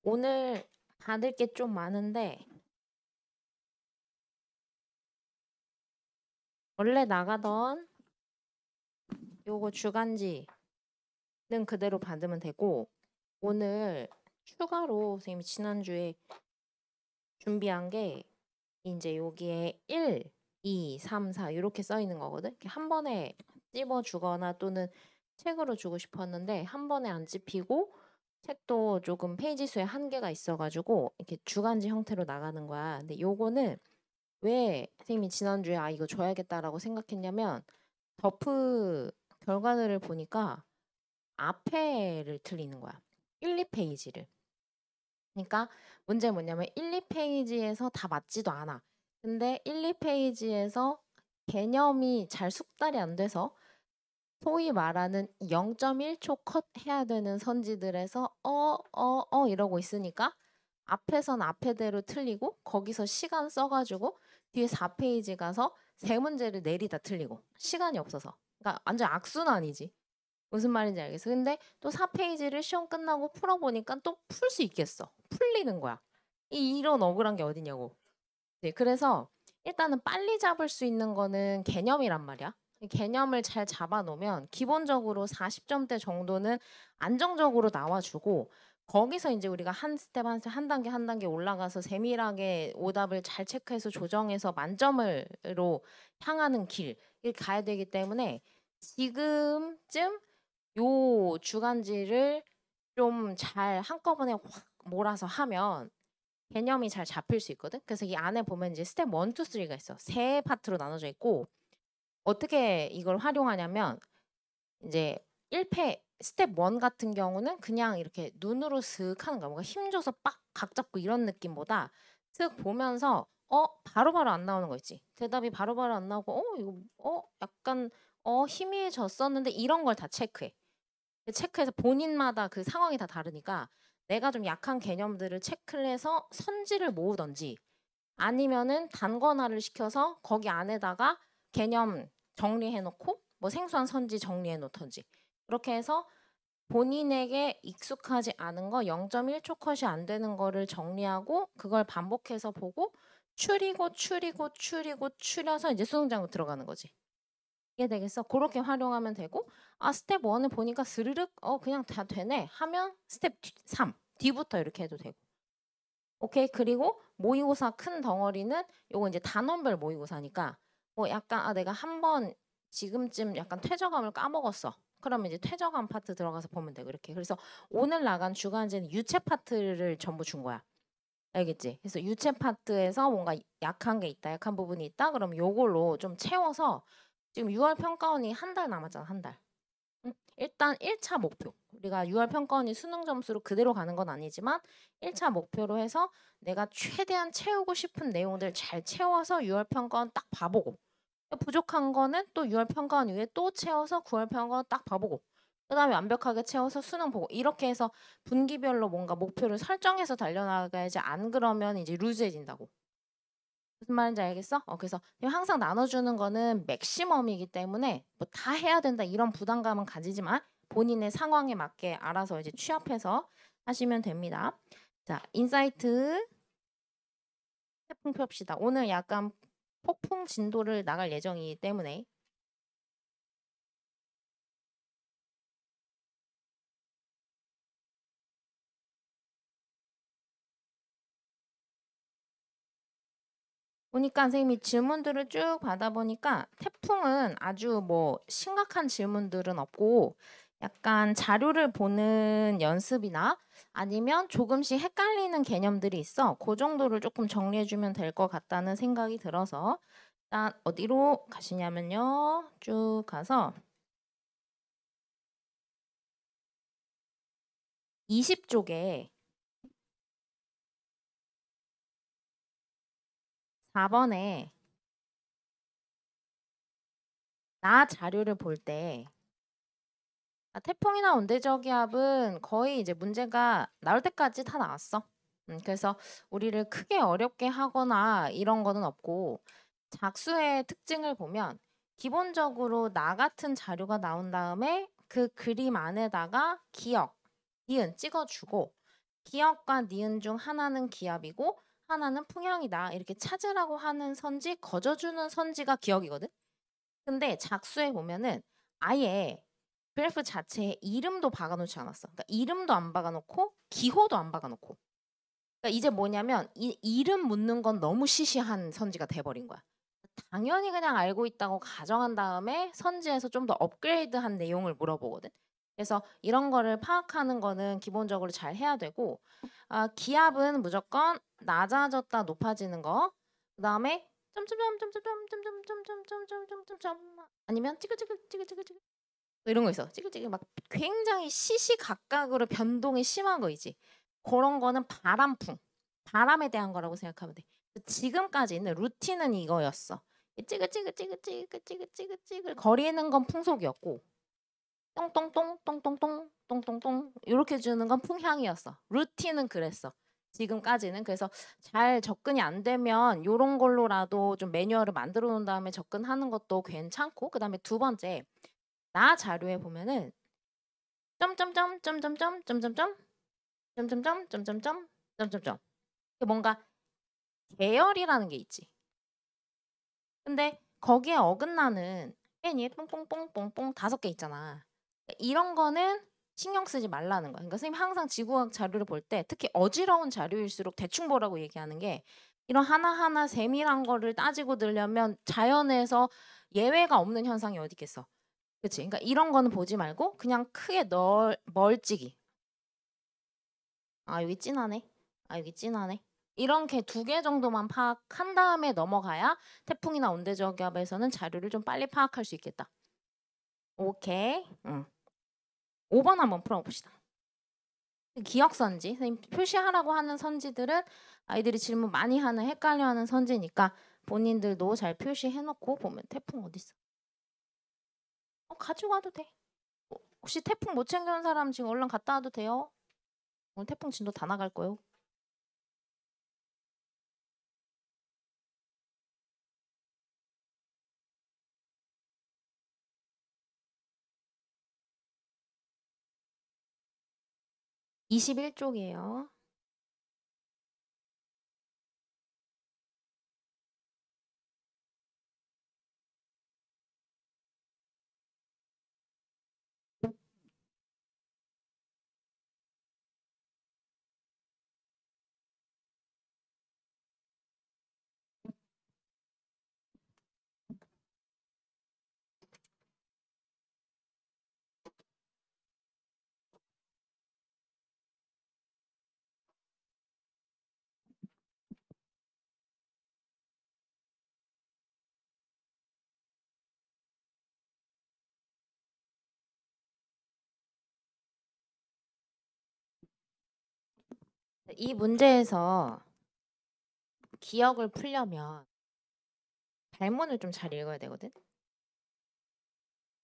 오늘 받을 게 좀 많은데 원래 나가던 요거 주간지는 그대로 받으면 되고 오늘 추가로 선생님이 지난주에 준비한 게 이제 여기에 1, 2, 3, 4 이렇게 써 있는 거거든. 이렇게 한 번에 찝어 주거나 또는 책으로 주고 싶었는데 한 번에 안 찝히고 책도 조금 페이지 수에 한계가 있어가지고 이렇게 주간지 형태로 나가는 거야. 근데 요거는 왜 선생님이 지난주에 이거 줘야겠다라고 생각했냐면 더프 결과들을 보니까 앞에를 틀리는 거야. 1, 2페이지를. 그러니까 문제는 뭐냐면 1, 2페이지에서 다 맞지도 않아. 근데 1, 2페이지에서 개념이 잘 숙달이 안 돼서 소위 말하는 0.1초 컷 해야 되는 선지들에서 이러고 있으니까 앞에선 앞에대로 틀리고 거기서 시간 써가지고 뒤에 4페이지 가서 세 문제를 내리다 틀리고 시간이 없어서 그러니까 완전 악순환이지. 무슨 말인지 알겠어. 근데 또 4페이지를 시험 끝나고 풀어보니까 또 풀 수 있겠어. 풀리는 거야. 이런 억울한 게 어디냐고. 네, 그래서 일단은 빨리 잡을 수 있는 거는 개념이란 말이야. 개념을 잘 잡아놓으면 기본적으로 40점대 정도는 안정적으로 나와주고 거기서 이제 우리가 한 스텝 한 단계 한 단계 올라가서 세밀하게 오답을 잘 체크해서 조정해서 만점으로 향하는 길을 가야 되기 때문에 지금쯤 요 주간지를 좀 잘 한꺼번에 확 몰아서 하면 개념이 잘 잡힐 수 있거든. 그래서 이 안에 보면 이제 스텝 1, 2, 3가 있어. 세 파트로 나눠져 있고 어떻게 이걸 활용하냐면 이제 1패 스텝 1 같은 경우는 그냥 이렇게 눈으로 슥 하는 거야. 뭔가 힘줘서 빡 각 잡고 이런 느낌보다 슥 보면서 바로바로 안 나오는 거 있지. 대답이 바로바로 안 나오고 이거 약간 희미해졌었는데 이런 걸 다 체크해. 체크해서 본인마다 그 상황이 다 다르니까 내가 좀 약한 개념들을 체크를 해서 선지를 모으던지 아니면은 단권화를 시켜서 거기 안에다가 개념 정리해 놓고 뭐 생소한 선지 정리해 놓던지 그렇게 해서 본인에게 익숙하지 않은 거 0.1초 컷이 안 되는 거를 정리하고 그걸 반복해서 보고 추려서 이제 수능장으로 들어가는 거지. 이게 되겠어. 그렇게 활용하면 되고 스텝 1을 보니까 스르륵 그냥 다 되네 하면 스텝 3 뒤부터 이렇게 해도 되고. 오케이. 그리고 모의고사 큰 덩어리는 요거 이제 단원별 모의고사니까 약간 내가 한번 지금쯤 약간 퇴저감을 까먹었어. 그러면 이제 퇴저감 파트 들어가서 보면 되고 이렇게. 그래서 오늘 나간 주간지는 유체 파트를 전부 준 거야. 알겠지? 그래서 유체 파트에서 뭔가 약한 게 있다, 약한 부분이 있다. 그럼 요걸로 좀 채워서 지금 6월 평가원이 한 달 남았잖아, 한 달. 일단 1차 목표. 우리가 6월 평가원이 수능 점수로 그대로 가는 건 아니지만 1차 목표로 해서 내가 최대한 채우고 싶은 내용들 잘 채워서 6월 평가원 딱 봐보고 부족한 거는 또 6월 평가원 이후에 또 채워서 9월 평가원 딱 봐보고 그 다음에 완벽하게 채워서 수능 보고 이렇게 해서 분기별로 뭔가 목표를 설정해서 달려나가야지 안 그러면 이제 루즈해진다고. 무슨 말인지 알겠어? 그래서 항상 나눠주는 거는 맥시멈이기 때문에 뭐 다 해야 된다 이런 부담감은 가지지만 본인의 상황에 맞게 알아서 이제 취합해서 하시면 됩니다. 자, 인사이트 태풍 펴봅시다. 오늘 약간 폭풍 진도를 나갈 예정이기 때문에 보니까 선생님이 질문들을 쭉 받아보니까 태풍은 아주 뭐 심각한 질문들은 없고 약간 자료를 보는 연습이나 아니면 조금씩 헷갈리는 개념들이 있어. 그 정도를 조금 정리해주면 될 것 같다는 생각이 들어서 일단 어디로 가시냐면요. 쭉 가서 20쪽에 4번에 나 자료를 볼때 태풍이나 온대저기압은 거의 이제 문제가 나올 때까지 다 나왔어. 그래서 우리를 크게 어렵게 하거나 이런 거는 없고 작수의 특징을 보면 기본적으로 나 같은 자료가 나온 다음에 그 그림 안에다가 기억, 니은 찍어주고 기역과 니은 중 하나는 기압이고 하나는 풍향이다. 이렇게 찾으라고 하는 선지, 거저주는 선지가 기역이거든. 근데 작수에 보면은 아예 그래프 자체에 이름도 박아놓지 않았어. 그러니까 이름도 안 박아놓고 기호도 안 박아놓고. 그러니까 이제 뭐냐면 이 이름 묻는 건 너무 시시한 선지가 돼버린 거야. 당연히 그냥 알고 있다고 가정한 다음에 선지에서 좀 더 업그레이드한 내용을 물어보거든. 그래서 이런 거를 파악하는 거는 기본적으로 잘 해야 되고, 기압은 무조건 낮아졌다 높아지는 거. 그다음에 점점점 아니면 찌글찌글 이런 거 있어. 찌글찌글 막 굉장히 시시각각으로 변동이 심한 거 있지. 그런 거는 바람풍, 바람에 대한 거라고 생각하면 돼. 지금까지는 루틴은 이거였어. 찌글찌글 거리는 건 풍속이었고 똥똥똥 똥똥똥 똥똥똥 이렇게 주는 건 풍향이었어. 루틴은 그랬어. 지금까지는. 그래서 잘 접근이 안 되면 요런 걸로라도 좀 매뉴얼을 만들어 놓은 다음에 접근하는 것도 괜찮고, 그다음에 두 번째 나 자료에 보면은 점점점 점점점 점점점 점점점 점점점 점점점 뭔가 계열이라는 게 있지. 근데 거기에 어긋나는 펜이 뽕뽕뽕뽕뽕 5개 있잖아. 이런 거는 신경 쓰지 말라는 거야. 그러니까 선생님 항상 지구과학 자료를 볼 때 특히 어지러운 자료일수록 대충 보라고 얘기하는 게, 이런 하나하나 세밀한 거를 따지고 들려면 자연에서 예외가 없는 현상이 어디 있겠어. 그치? 그러니까 이런 거는 보지 말고 그냥 크게 멀찍이. 아, 여기 진하네. 아, 여기 진하네. 이렇게 2개 정도만 파악한 다음에 넘어가야 태풍이나 온대저기압에서는 자료를 좀 빨리 파악할 수 있겠다. 오케이. 5번 한번 풀어봅시다. 기억선지. 선생님 표시하라고 하는 선지들은 아이들이 질문 많이 하는, 헷갈려하는 선지니까 본인들도 잘 표시해놓고 보면 태풍 어딨어? 가지고 와도 돼. 혹시 태풍 못 챙겨온 사람 지금 얼른 갔다 와도 돼요? 오늘 태풍 진도 다 나갈 거예요. (21쪽이에요) 이 문제에서 기억을 풀려면 발문을 좀 잘 읽어야 되거든.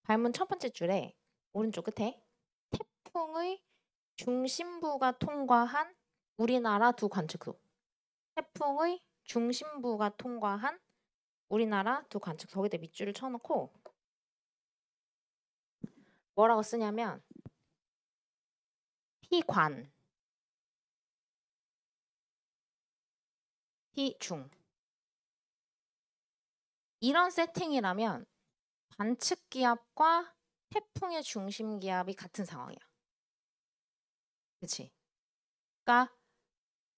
발문 첫 번째 줄에 오른쪽 끝에 태풍의 중심부가 통과한 우리나라 두 관측소. 태풍의 중심부가 통과한 우리나라 두 관측소. 거기다 밑줄을 쳐놓고 뭐라고 쓰냐면 피관, 피중. 이런 세팅이라면 관측기압과 태풍의 중심기압이 같은 상황이야. 그치? 그러니까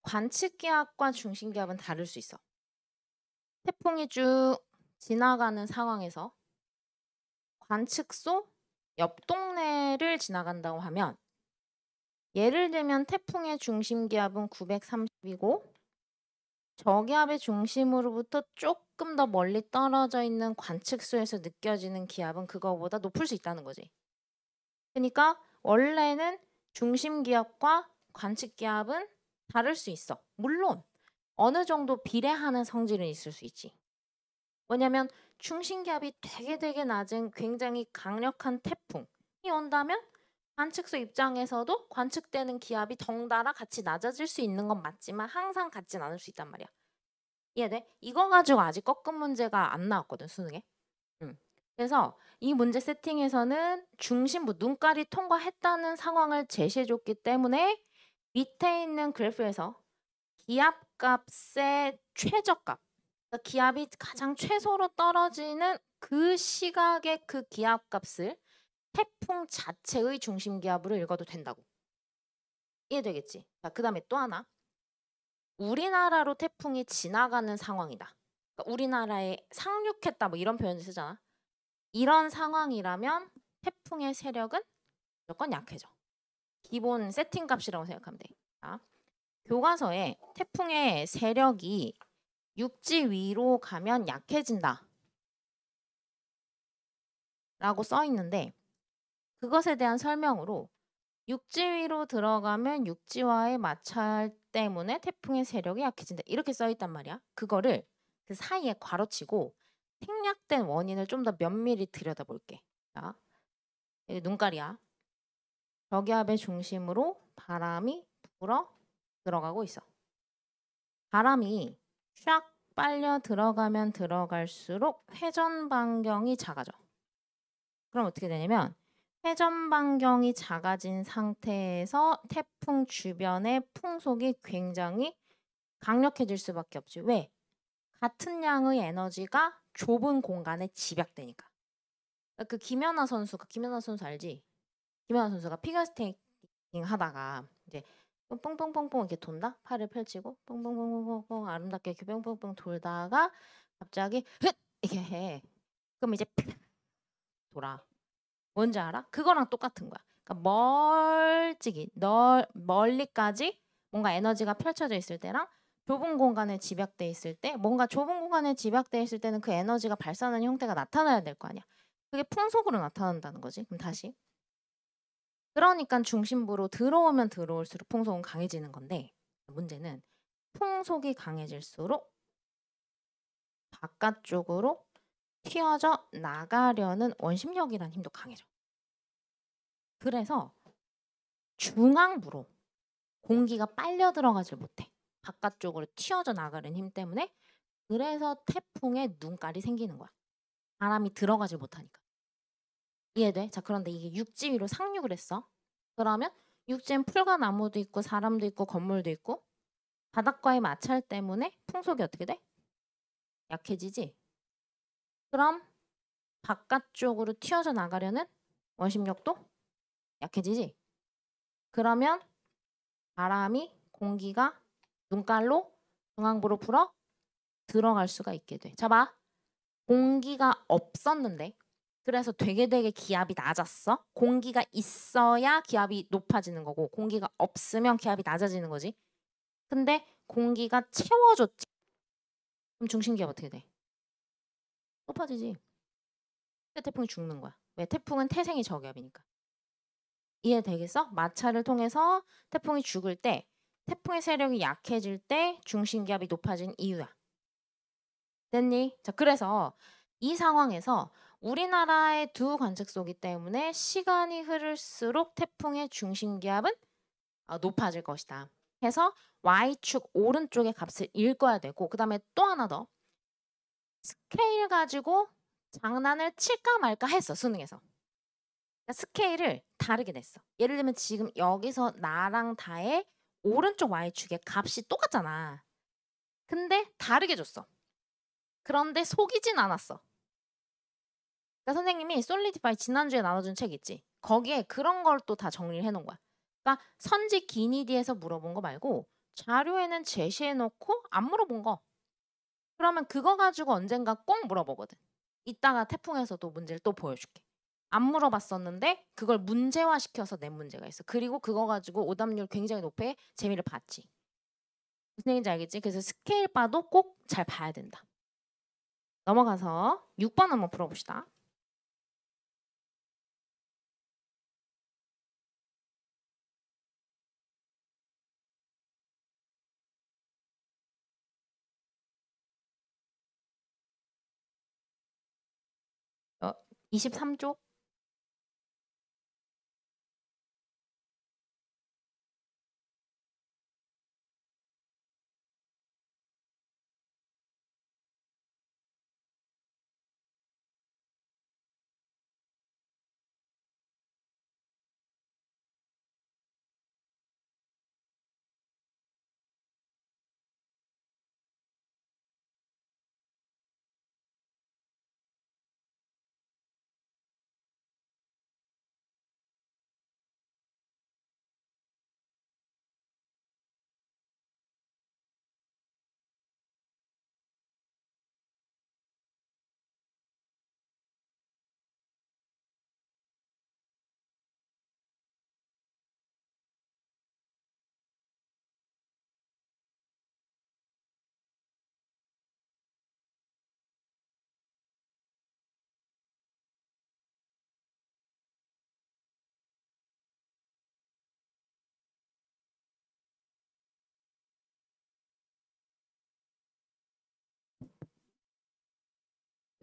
관측기압과 중심기압은 다를 수 있어. 태풍이 쭉 지나가는 상황에서 관측소 옆 동네를 지나간다고 하면, 예를 들면 태풍의 중심기압은 930이고 저기압의 중심으로부터 조금 더 멀리 떨어져 있는 관측소에서 느껴지는 기압은 그거보다 높을 수 있다는 거지. 그러니까 원래는 중심기압과 관측기압은 다를 수 있어. 물론 어느 정도 비례하는 성질은 있을 수 있지. 뭐냐면 중심기압이 되게 낮은 굉장히 강력한 태풍이 온다면 관측소 입장에서도 관측되는 기압이 덩달아 같이 낮아질 수 있는 건 맞지만 항상 같진 않을 수 있단 말이야. 이해돼? 이거 가지고 아직 꺾은 문제가 안 나왔거든, 수능에. 그래서 이 문제 세팅에서는 중심부, 눈깔이 통과했다는 상황을 제시해줬기 때문에 밑에 있는 그래프에서 기압값의 최저값, 그러니까 기압이 가장 최소로 떨어지는 그 시각의 그 기압값을 태풍 자체의 중심기압으로 읽어도 된다고. 이해되겠지? 자, 그 다음에 또 하나. 우리나라로 태풍이 지나가는 상황이다. 그러니까 우리나라에 상륙했다 뭐 이런 표현을 쓰잖아. 이런 상황이라면 태풍의 세력은 무조건 약해져. 기본 세팅 값이라고 생각하면 돼. 자, 교과서에 태풍의 세력이 육지 위로 가면 약해진다 라고 써 있는데 그것에 대한 설명으로 육지 위로 들어가면 육지와의 마찰 때문에 태풍의 세력이 약해진다 이렇게 써 있단 말이야. 그거를 그 사이에 괄호치고 생략된 원인을 좀 더 면밀히 들여다볼게. 자, 여기 눈깔이야. 저기압의 중심으로 바람이 불어 들어가고 있어. 바람이 샥 빨려 들어가면 들어갈수록 회전 반경이 작아져. 그럼 어떻게 되냐면 회전 반경이 작아진 상태에서 태풍 주변의 풍속이 굉장히 강력해질 수밖에 없지. 왜? 같은 양의 에너지가 좁은 공간에 집약되니까. 그 김연아 선수 알지? 김연아 선수가 피겨스케이팅 하다가 이제 뽕뽕뽕뽕 이렇게 돈다? 팔을 펼치고 뽕뽕뽕뽕뽕 아름답게 이렇게 뽕뽕뽕 돌다가 갑자기 헥! 이렇게 해. 그럼 이제 돌아. 뭔지 알아? 그거랑 똑같은 거야. 그러니까 멀리까지 뭔가 에너지가 펼쳐져 있을 때랑 좁은 공간에 집약돼 있을 때 뭔가 좁은 공간에 집약돼 있을 때는 그 에너지가 발산하는 형태가 나타나야 될 거 아니야. 그게 풍속으로 나타난다는 거지. 그럼 다시. 그러니까 중심부로 들어오면 들어올수록 풍속은 강해지는 건데 문제는 풍속이 강해질수록 바깥쪽으로 튀어져 나가려는 원심력이라는 힘도 강해져. 그래서 중앙부로 공기가 빨려 들어가질 못해. 바깥쪽으로 튀어져 나가는 힘 때문에 그래서 태풍에 눈깔이 생기는 거야. 바람이 들어가질 못하니까. 이해돼? 자, 그런데 이게 육지 위로 상륙을 했어. 그러면 육지엔 풀과 나무도 있고 사람도 있고 건물도 있고 바닷과의 마찰 때문에 풍속이 어떻게 돼? 약해지지? 그럼 바깥쪽으로 튀어져 나가려는 원심력도 약해지지? 그러면 바람이 공기가 눈깔로 중앙부로 불어 들어갈 수가 있게 돼. 자, 봐. 공기가 없었는데 그래서 되게 기압이 낮았어. 공기가 있어야 기압이 높아지는 거고 공기가 없으면 기압이 낮아지는 거지. 근데 공기가 채워줬지. 그럼 중심기압 어떻게 돼? 높아지지. 근데 태풍이 죽는 거야. 왜? 태풍은 태생이 저기압이니까. 이해되겠어? 마찰을 통해서 태풍이 죽을 때 태풍의 세력이 약해질 때 중심기압이 높아진 이유야. 됐니? 자, 그래서 이 상황에서 우리나라의 두 관측소이기 때문에 시간이 흐를수록 태풍의 중심기압은 높아질 것이다. 해서 Y축 오른쪽의 값을 읽어야 되고 그 다음에 또 하나 더 스케일 가지고 장난을 칠까 말까 했어. 수능에서. 그러니까 스케일을 다르게 냈어. 예를 들면 지금 여기서 나랑 다의 오른쪽 Y축의 값이 똑같잖아. 근데 다르게 줬어. 그런데 속이진 않았어. 그러니까 선생님이 솔리디파이 지난주에 나눠준 책 있지? 거기에 그런 걸 또 다 정리를 해놓은 거야. 그러니까 선지 기니디에서 물어본 거 말고 자료에는 제시해놓고 안 물어본 거. 그러면 그거 가지고 언젠가 꼭 물어보거든. 이따가 태풍에서도 문제를 또 보여줄게. 안 물어봤었는데 그걸 문제화시켜서 낸 문제가 있어. 그리고 그거 가지고 오답률 굉장히 높게 재미를 봤지. 무슨 얘기인지 알겠지? 그래서 스케일 바도 꼭 잘 봐야 된다. 넘어가서 6번 한번 풀어봅시다. 어, 23쪽.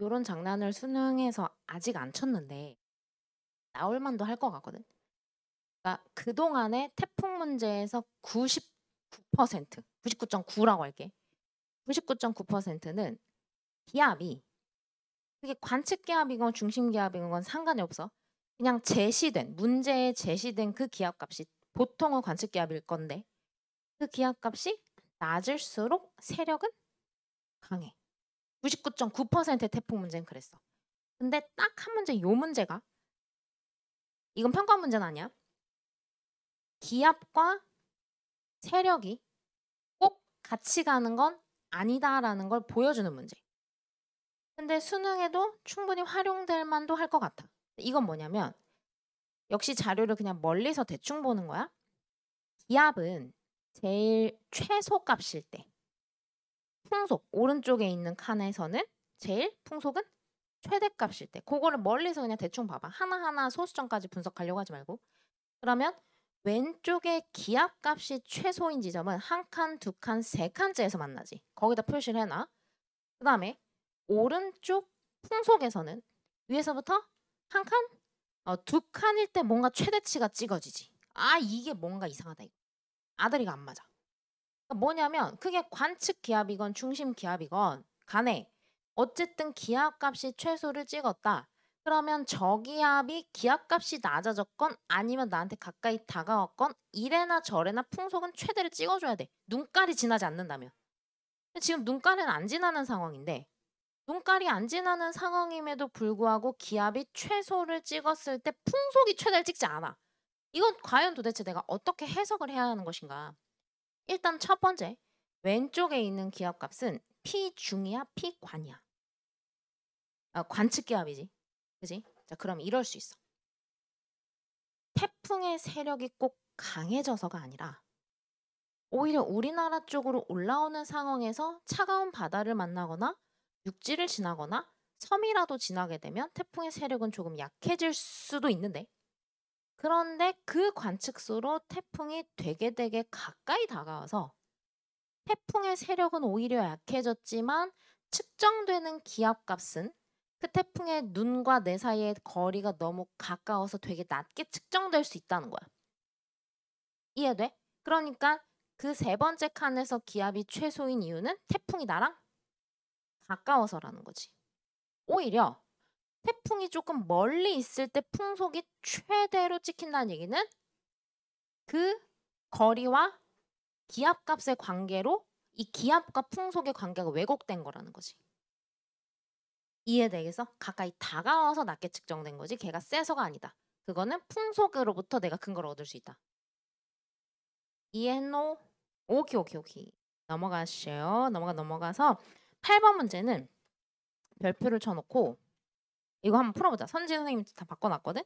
요런 장난을 수능에서 아직 안 쳤는데 나올 만도 할 것 같거든. 그러니까 그동안의 태풍 문제에서 99%, 99.9라고 할게. 99.9%는 기압이 그게 관측 기압이건 중심 기압이건 건 상관이 없어. 그냥 제시된 문제에 제시된 그 기압값이 보통은 관측 기압일 건데 그 기압값이 낮을수록 세력은 강해. 99.9%의 태풍 문제는 그랬어. 근데 딱 한 문제, 요 문제가 이건 평가 문제는 아니야. 기압과 세력이 꼭 같이 가는 건 아니다라는 걸 보여주는 문제. 근데 수능에도 충분히 활용될 만도 할 것 같아. 이건 뭐냐면 역시 자료를 그냥 멀리서 대충 보는 거야. 기압은 제일 최소값일 때 풍속 오른쪽에 있는 칸에서는 제일 풍속은 최대값일 때 그거를 멀리서 그냥 대충 봐봐. 하나하나 소수점까지 분석하려고 하지 말고. 그러면 왼쪽에 기압값이 최소인 지점은 한 칸, 두 칸, 세 칸째에서 만나지. 거기다 표시를 해놔. 그 다음에 오른쪽 풍속에서는 위에서부터 한 칸? 두 칸일 때 뭔가 최대치가 찍어지지. 아 이게 뭔가 이상하다 이거. 아다리가 안 맞아. 그러니까 뭐냐면 그게 관측 기압이건 중심 기압이건 간에 어쨌든 기압값이 최소를 찍었다. 그러면 저기압이 기압값이 낮아졌건 아니면 나한테 가까이 다가왔건 이래나 저래나 풍속은 최대를 찍어줘야 돼. 눈깔이 지나지 않는다면. 지금 눈깔은 안 지나는 상황인데 눈깔이 안 지나는 상황임에도 불구하고 기압이 최소를 찍었을 때 풍속이 최대를 찍지 않아. 이건 과연 도대체 내가 어떻게 해석을 해야 하는 것인가? 일단 첫 번째, 왼쪽에 있는 기압값은 P중이야, P관이야? 관측 기압이지. 그지? 자, 그럼 이럴 수 있어. 태풍의 세력이 꼭 강해져서가 아니라 오히려 우리나라 쪽으로 올라오는 상황에서 차가운 바다를 만나거나 육지를 지나거나 섬이라도 지나게 되면 태풍의 세력은 조금 약해질 수도 있는데 그런데 그 관측소로 태풍이 되게 가까이 다가와서 태풍의 세력은 오히려 약해졌지만 측정되는 기압값은 그 태풍의 눈과 내 사이의 거리가 너무 가까워서 되게 낮게 측정될 수 있다는 거야. 이해돼? 그러니까 그 세 번째 칸에서 기압이 최소인 이유는 태풍이 나랑 가까워서라는 거지. 오히려 태풍이 조금 멀리 있을 때 풍속이 최대로 찍힌다는 얘기는 그 거리와 기압값의 관계로 이 기압과 풍속의 관계가 왜곡된 거라는 거지. 이해되겠어? 가까이 다가와서 낮게 측정된 거지 걔가 세서가 아니다. 그거는 풍속으로부터 내가 근거를 얻을 수 있다. 이해했노? 오케이. 넘어가시죠. 넘어가서 8번 문제는 별표를 쳐놓고 이거 한번 풀어보자. 선지 선생님이 다 바꿔놨거든?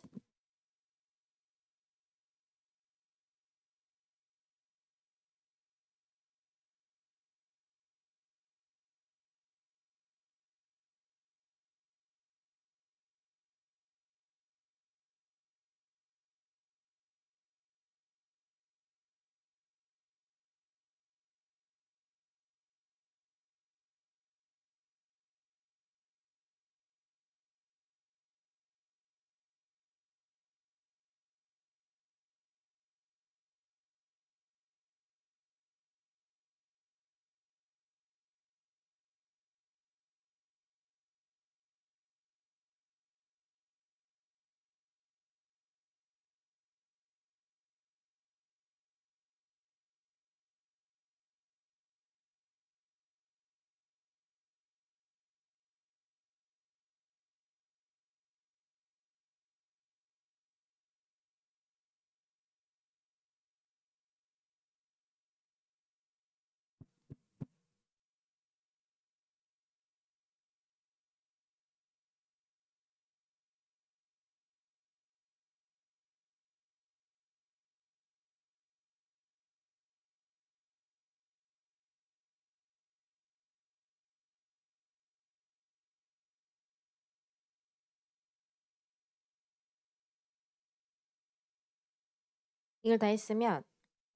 이걸 다 했으면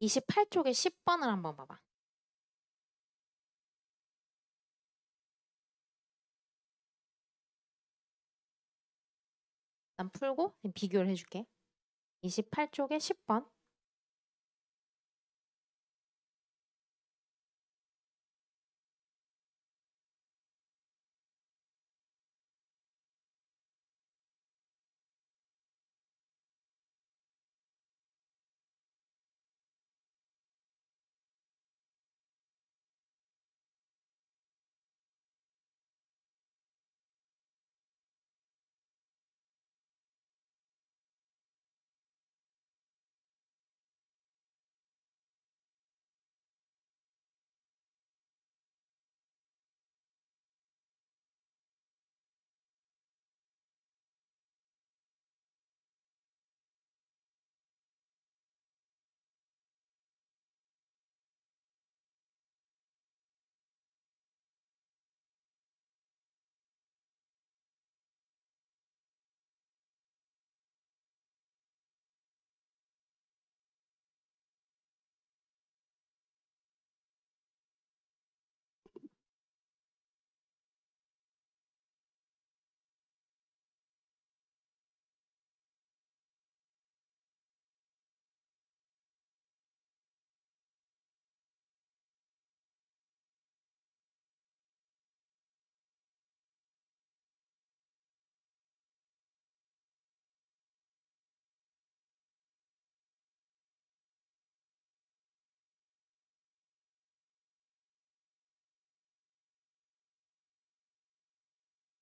28쪽에 10번을 한번 봐봐. 일단 풀고 비교를 해줄게. 28쪽에 10번.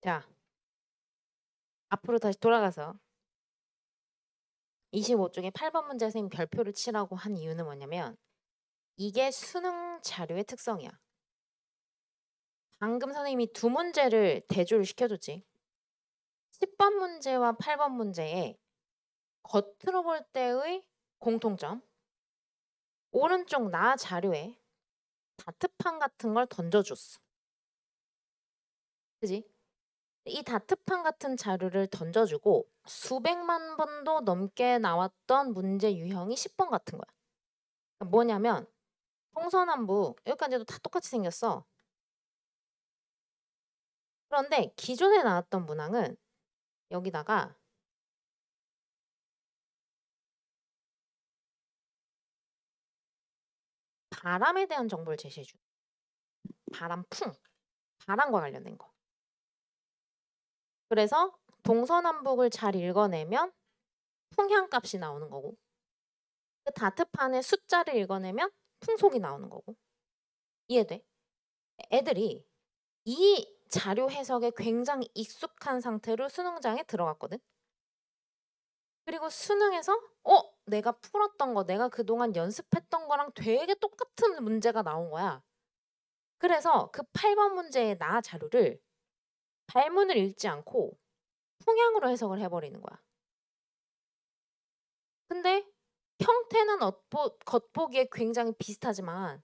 자, 앞으로 다시 돌아가서 25쪽에 8번 문제 선생님 별표를 치라고 한 이유는 뭐냐면 이게 수능 자료의 특성이야. 방금 선생님이 두 문제를 대조를 시켜줬지. 10번 문제와 8번 문제에 겉으로 볼 때의 공통점. 오른쪽 나 자료에 다트판 같은 걸 던져줬어. 그지? 이 다트판 같은 자료를 던져주고 수백만 번도 넘게 나왔던 문제 유형이 10번 같은 거야. 그러니까 뭐냐면 동서남북 여기까지도 다 똑같이 생겼어. 그런데 기존에 나왔던 문항은 여기다가 바람에 대한 정보를 제시해줘. 바람풍, 바람과 관련된 거. 그래서 동서남북을 잘 읽어내면 풍향값이 나오는 거고 그 다트판의 숫자를 읽어내면 풍속이 나오는 거고. 이해돼? 애들이 이 자료 해석에 굉장히 익숙한 상태로 수능장에 들어갔거든. 그리고 수능에서 내가 풀었던 거, 내가 그동안 연습했던 거랑 되게 똑같은 문제가 나온 거야. 그래서 그 8번 문제의 나 자료를 발문을 읽지 않고 풍향으로 해석을 해버리는 거야. 근데 형태는 겉보기에 굉장히 비슷하지만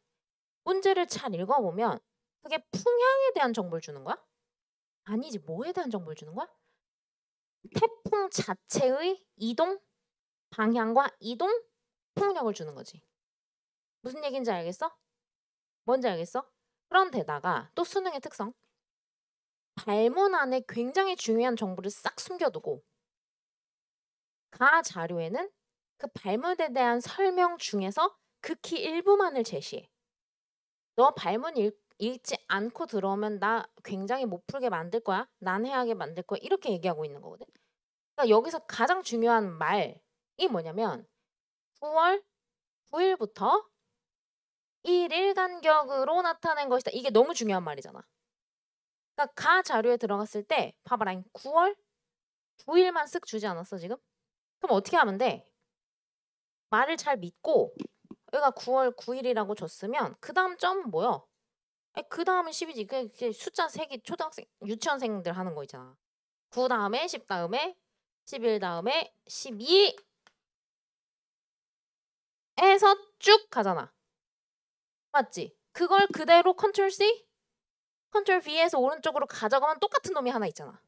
문제를 잘 읽어보면 그게 풍향에 대한 정보를 주는 거야? 아니지, 뭐에 대한 정보를 주는 거야? 태풍 자체의 이동, 방향과 이동, 풍력을 주는 거지. 무슨 얘기인지 알겠어? 뭔지 알겠어? 그런데다가 또 수능의 특성. 발문 안에 굉장히 중요한 정보를 싹 숨겨두고 가 자료에는 그 발문에 대한 설명 중에서 극히 일부만을 제시해. 너 발문 읽지 않고 들어오면 나 굉장히 못 풀게 만들 거야. 난해하게 만들 거야. 이렇게 얘기하고 있는 거거든. 그러니까 여기서 가장 중요한 말이 뭐냐면 9월 9일부터 1일 간격으로 나타낸 것이다. 이게 너무 중요한 말이잖아. 그러니까 가 자료에 들어갔을 때 봐봐라. 9월 9일만 쓱 주지 않았어 지금? 그럼 어떻게 하면 돼? 말을 잘 믿고 여기가 9월 9일이라고 줬으면 그 다음 점은 뭐야? 그 다음은 10이지. 그게 숫자 3개 초등학생, 유치원생들 하는 거 있잖아. 9 다음에 10 다음에 11 다음에 12 에서 쭉 가잖아. 맞지? 그걸 그대로 컨트롤 C, 컨트롤 V에서 오른쪽으로 가져가면 똑같은 놈이 하나 있잖아.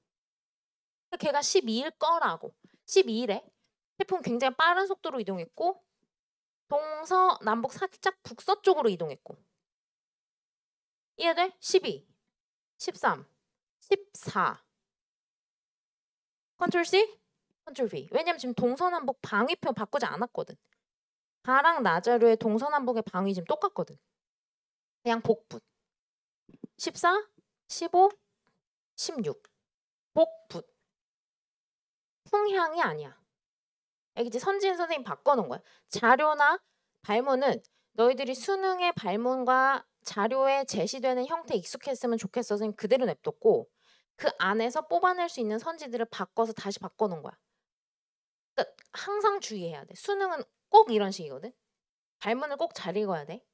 걔가 12일 거라고. 12일에 태풍 굉장히 빠른 속도로 이동했고 동서남북 살짝 북서쪽으로 이동했고. 이해돼? 12, 13, 14 컨트롤 C, 컨트롤 V. 왜냐면 지금 동서남북 방위표 바꾸지 않았거든. 가랑 나자료의 동서남북의 방위 지금 똑같거든. 그냥 복붙. 14, 15, 16. 복붙. 풍향이 아니야. 알겠지? 선지인 선생님 바꿔놓은 거야. 자료나 발문은 너희들이 수능의 발문과 자료에 제시되는 형태에 익숙했으면 좋겠어. 선생님 그대로 냅뒀고 그 안에서 뽑아낼 수 있는 선지들을 바꿔서 다시 바꿔놓은 거야. 그러니까 항상 주의해야 돼. 수능은 꼭 이런 식이거든. 발문을 꼭 잘 읽어야 돼.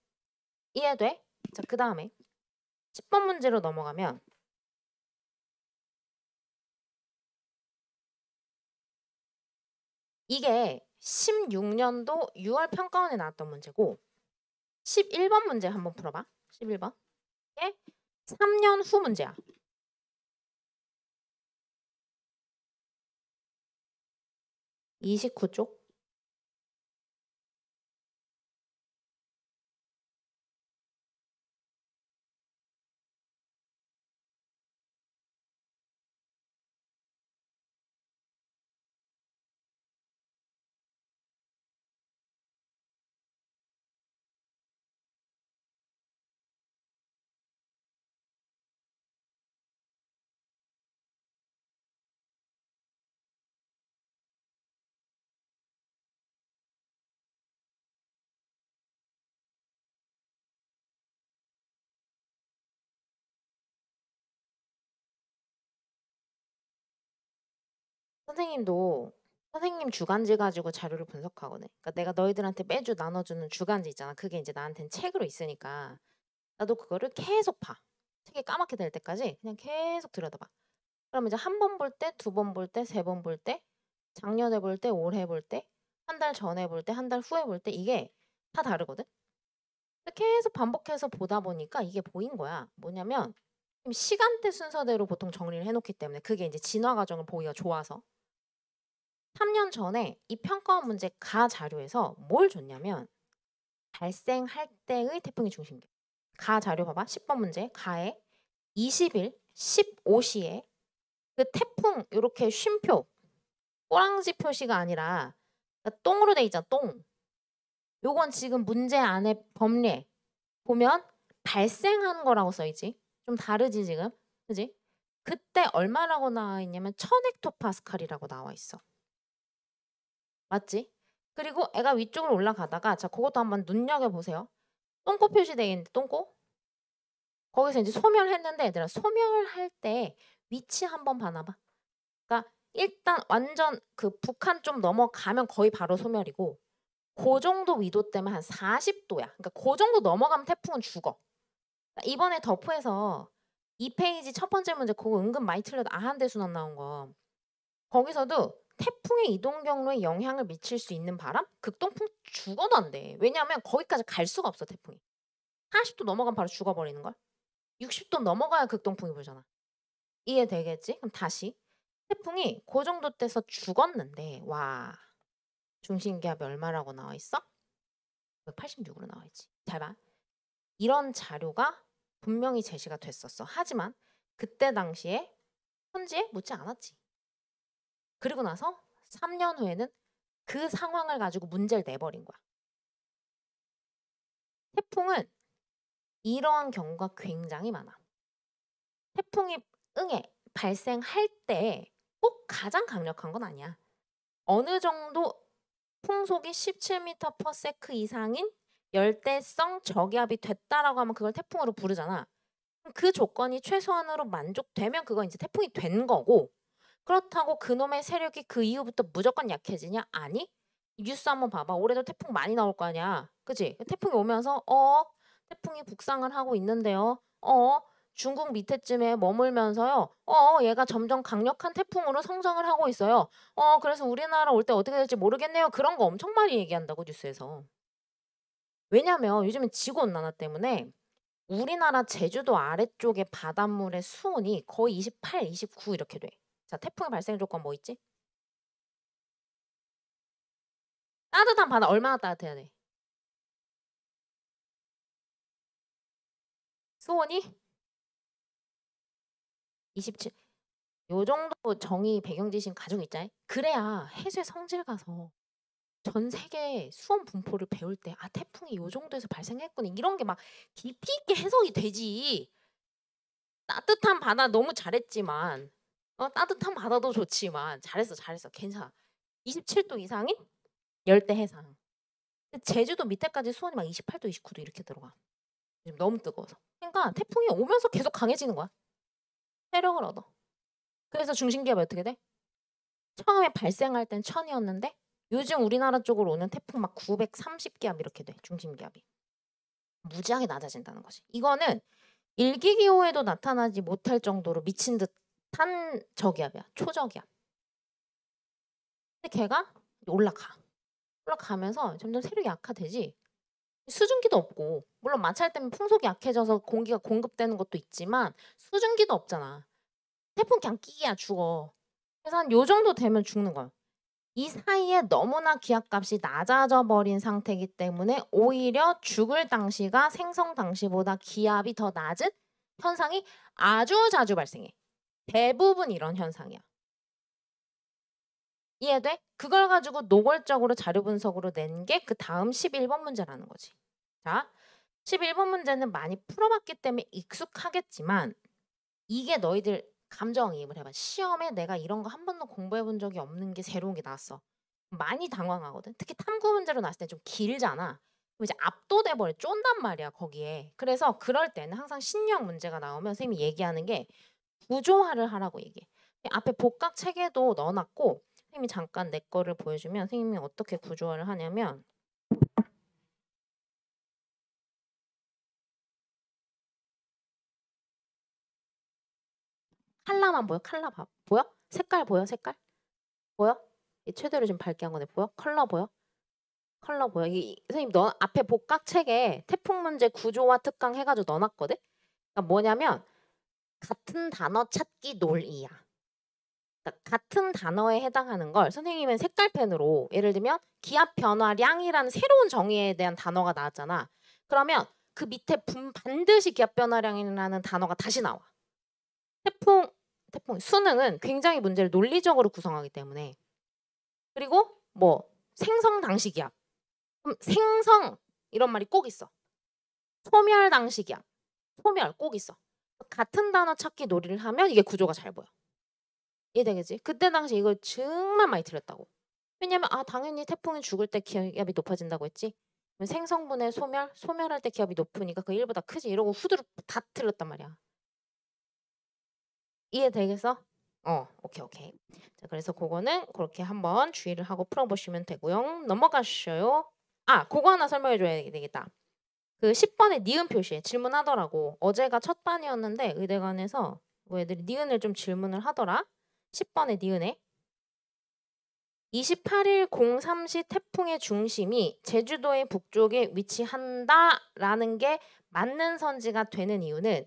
이해돼? 자, 그 다음에 10번 문제로 넘어가면 이게 16년도 6월 평가원에 나왔던 문제고 11번 문제 한번 풀어봐. 11번. 이게 3년 후 문제야. 29쪽. 선생님 주간지 가지고 자료를 분석하거든. 그러니까 내가 너희들한테 매주 나눠주는 주간지 있잖아. 그게 이제 나한테는 책으로 있으니까 나도 그거를 계속 봐. 책이 까맣게 될 때까지 그냥 계속 들여다봐. 그럼 이제 한 번 볼 때, 두 번 볼 때, 세 번 볼 때, 작년에 볼 때, 올해 볼 때, 한 달 전에 볼 때, 한 달 후에 볼 때 이게 다 다르거든. 계속 반복해서 보다 보니까 이게 보인 거야. 뭐냐면 시간대 순서대로 보통 정리를 해놓기 때문에 그게 이제 진화 과정을 보기가 좋아서 3년 전에 이 평가원 문제 가 자료에서 뭘 줬냐면 발생할 때의 태풍의 중심계. 가 자료 봐봐. 10번 문제 가에 20일 15시에 그 태풍 이렇게 쉼표 꼬랑지 표시가 아니라 똥으로 돼 있잖아. 똥. 요건 지금 문제 안에 범례 보면 발생한 거라고 써있지. 좀 다르지 지금. 그지? 그때 얼마라고 나와 있냐면 1000헥토파스칼이라고 나와 있어. 맞지? 그리고 애가 위쪽으로 올라가다가 자 그것도 한번 눈여겨보세요. 똥꼬 표시되어 있는데 똥꼬? 거기서 이제 소멸했는데 얘들아 소멸할 때 위치 한번 봐놔봐. 그러니까 일단 완전 그 북한 좀 넘어가면 거의 바로 소멸이고 그 정도 위도 때문에 한 40도야. 그러니까 그 정도 넘어가면 태풍은 죽어. 그러니까 이번에 덕후에서 2페이지 첫 번째 문제 그거 은근 많이 틀려도 아한대순환 나온 거. 거기서도 태풍의 이동 경로에 영향을 미칠 수 있는 바람? 극동풍 죽어도 안 돼. 왜냐하면 거기까지 갈 수가 없어 태풍이. 40도 넘어가면 바로 죽어버리는 걸. 60도 넘어가야 극동풍이 불잖아. 이해되겠지? 그럼 다시 태풍이 그 정도 때서 죽었는데 와 중심기압이 얼마라고 나와 있어? 186으로 나와 있지. 잘 봐. 이런 자료가 분명히 제시가 됐었어. 하지만 그때 당시에 현지에 묻지 않았지. 그리고 나서 3년 후에는 그 상황을 가지고 문제를 내버린 거야. 태풍은 이러한 경우가 굉장히 많아. 태풍이 발생할 때 꼭 가장 강력한 건 아니야. 어느 정도 풍속이 17m/s 이상인 열대성 저기압이 됐다라고 하면 그걸 태풍으로 부르잖아. 그 조건이 최소한으로 만족되면 그건 이제 태풍이 된 거고 그렇다고 그놈의 세력이 그 이후부터 무조건 약해지냐? 아니. 뉴스 한번 봐봐. 올해도 태풍 많이 나올 거 아니야. 그치? 태풍이 오면서 태풍이 북상을 하고 있는데요. 중국 밑에쯤에 머물면서요. 얘가 점점 강력한 태풍으로 성장을 하고 있어요. 그래서 우리나라 올 때 어떻게 될지 모르겠네요. 그런 거 엄청 많이 얘기한다고 뉴스에서. 왜냐면 요즘엔 지구온난화 때문에 우리나라 제주도 아래쪽의 바닷물의 수온이 거의 28, 29 이렇게 돼. 자, 태풍의 발생 조건 뭐 있지? 따뜻한 바다 얼마나 따뜻해야 돼? 수온이 27. 요 정도 정의 배경 지식 가지고 있자. 그래야 해수의 성질 가서 전 세계 수온 분포를 배울 때 아 태풍이 요 정도에서 발생했구나 이런 게 막 깊이 있게 해석이 되지. 따뜻한 바다 너무 잘했지만 따뜻한 바다도 좋지만 잘했어 괜찮아. 27도 이상인 열대 해상. 근데 제주도 밑에까지 수온이 막 28도 29도 이렇게 들어가. 지금 너무 뜨거워서. 그러니까 태풍이 오면서 계속 강해지는 거야. 세력을 얻어. 그래서 중심기압이 어떻게 돼? 처음에 발생할 땐 1000이었는데 요즘 우리나라 쪽으로 오는 태풍 막 930기압 이렇게 돼. 중심기압이. 무지하게 낮아진다는 거지. 이거는 일기기후에도 나타나지 못할 정도로 미친 듯한 저기압이야. 초저기압. 근데 걔가 올라가. 올라가면서 점점 세력이 약화되지. 수증기도 없고 물론 마찰 때문에 풍속이 약해져서 공기가 공급되는 것도 있지만 수증기도 없잖아. 태풍 그냥 끼야 죽어. 그래서 한 요 정도 되면 죽는 거야. 이 사이에 너무나 기압값이 낮아져 버린 상태이기 때문에 오히려 죽을 당시가 생성 당시보다 기압이 더 낮은 현상이 아주 자주 발생해. 대부분 이런 현상이야. 이해돼? 그걸 가지고 노골적으로 자료 분석으로 낸 게 그 다음 11번 문제라는 거지. 자, 11번 문제는 많이 풀어봤기 때문에 익숙하겠지만 이게 너희들 감정이입을 해봐. 시험에 내가 이런 거 한 번도 공부해 본 적이 없는 게 새로운 게 나왔어. 많이 당황하거든. 특히 탐구 문제로 나왔을 때 좀 길잖아. 그럼 이제 압도돼 버려. 쫀단 말이야 거기에. 그래서 그럴 때는 항상 신형 문제가 나오면 선생님이 얘기하는 게 구조화를 하라고 얘기해. 앞에 복각 체계도 넣어놨고 선생님이 잠깐 내 거를 보여주면 선생님이 어떻게 구조화를 하냐면 칼라만 보여? 칼라 봐. 보여? 색깔 보여? 색깔? 보여? 최대로 좀 밝게 한 건데 보여? 컬러 보여? 컬러 보여? 선생님 너 앞에 복각책에 태풍 문제 구조화 특강 해가지고 넣어놨거든? 그러니까 뭐냐면 같은 단어 찾기 놀이야. 그러니까 같은 단어에 해당하는 걸 선생님은 색깔펜으로 예를 들면 기압 변화량이라는 새로운 정의에 대한 단어가 나왔잖아. 그러면 그 밑에 반드시 기압 변화량이라는 단어가 다시 나와. 태풍 수능은 굉장히 문제를 논리적으로 구성하기 때문에 그리고 뭐 생성 당시 기압 그럼 생성 이런 말이 꼭 있어. 소멸 당시 기압 소멸 꼭 있어. 같은 단어 찾기 놀이를 하면 이게 구조가 잘 보여. 이해되겠지? 그때 당시 이걸 정말 많이 틀렸다고. 왜냐면 당연히 태풍이 죽을 때 기압이 높아진다고 했지. 생성분의 소멸할 때 기압이 높으니까 그 1보다 크지 이러고 후두룩 다 틀렸단 말이야. 이해되겠어? 오케이. 자, 그래서 그거는 그렇게 한번 주의를 하고 풀어보시면 되고요. 넘어가셔요. 그거 하나 설명해줘야 되겠다. 그 10번에 니은 표시 질문하더라고. 어제가 첫 반이었는데 의대관에서 뭐 애들이 니은을 좀 질문을 하더라. 10번에 니은에 28일 03시 태풍의 중심이 제주도의 북쪽에 위치한다라는 게 맞는 선지가 되는 이유는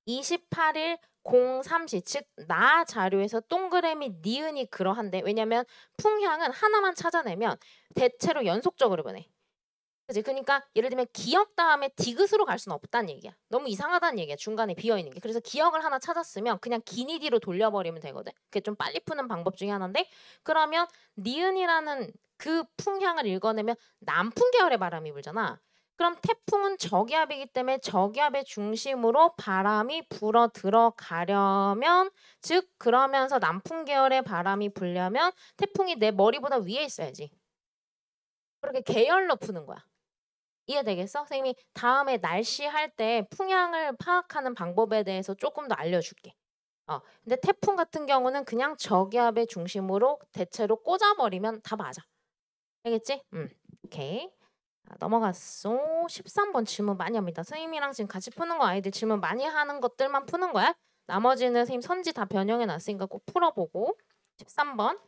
28일 03시 즉 나 자료에서 동그라미 니은이 그러한데 왜냐면 풍향은 하나만 찾아내면 대체로 연속적으로 보내. 그치? 그러니까 예를 들면 기억 다음에 디귿으로 갈 수는 없다는 얘기야. 너무 이상하다는 얘기야. 중간에 비어있는 게. 그래서 기억을 하나 찾았으면 그냥 기니디로 돌려버리면 되거든. 그게 좀 빨리 푸는 방법 중에 하나인데 그러면 니은이라는 그 풍향을 읽어내면 남풍 계열의 바람이 불잖아. 그럼 태풍은 저기압이기 때문에 저기압의 중심으로 바람이 불어 들어가려면 즉 그러면서 남풍 계열의 바람이 불려면 태풍이 내 머리보다 위에 있어야지. 그렇게 계열로 푸는 거야. 이해되겠어? 선생님이 다음에 날씨 할 때 풍향을 파악하는 방법에 대해서 조금 더 알려줄게. 근데 태풍 같은 경우는 그냥 저기압의 중심으로 대체로 꽂아버리면 다 맞아. 알겠지? 오케이. 넘어갔어. 13번 질문 많이 합니다. 선생님이랑 지금 같이 푸는 거 아이들 질문 많이 하는 것들만 푸는 거야. 나머지는 선생님 선지 다 변형해 놨으니까 꼭 풀어보고. 13번.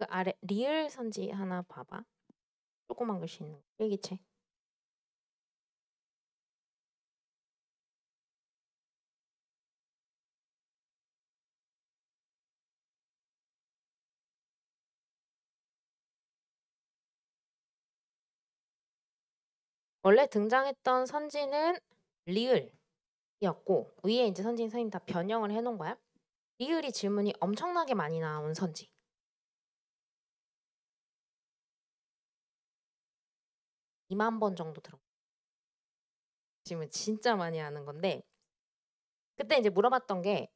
그 아래 리을 선지 하나 봐봐. 조그만 글씨 있는 거. 일기체. 원래 등장했던 선지는 리을이었고 위에 이제 선지인 선생님 다 변형을 해놓은 거야. 리을이 질문이 엄청나게 많이 나온 선지. 2만 번 정도 들어. 질문 진짜 많이 하는 건데 그때 이제 물어봤던 게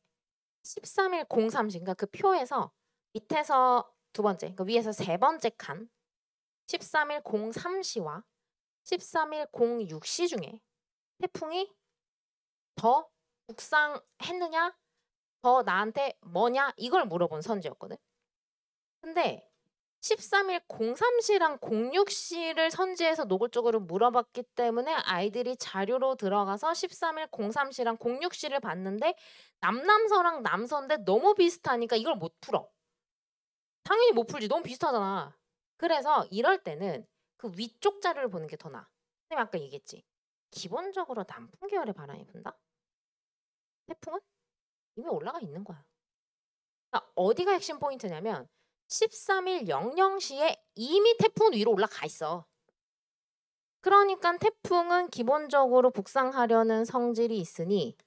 13일 03시 그러니까 그 표에서 밑에서 두 번째 그러니까 위에서 세 번째 칸 13일 03시와 13일 06시 중에 태풍이 더 북상했느냐 더 나한테 뭐냐 이걸 물어본 선지였거든. 근데 13일 03시랑 06시를 선지에서 노골적으로 물어봤기 때문에 아이들이 자료로 들어가서 13일 03시랑 06시를 봤는데 남남서랑 남서인데 너무 비슷하니까 이걸 못 풀어. 당연히 못 풀지. 너무 비슷하잖아. 그래서 이럴 때는 그 위쪽 자료를 보는 게 더 나아. 선생님 아까 얘기했지. 기본적으로 남풍 계열의 바람이 분다. 태풍은 이미 올라가 있는 거야. 그러니까 어디가 핵심 포인트냐면 13일 00시에 이미 태풍 위로 올라가 있어. 그러니까 태풍은 기본적으로 북상하려는 성질이 있으니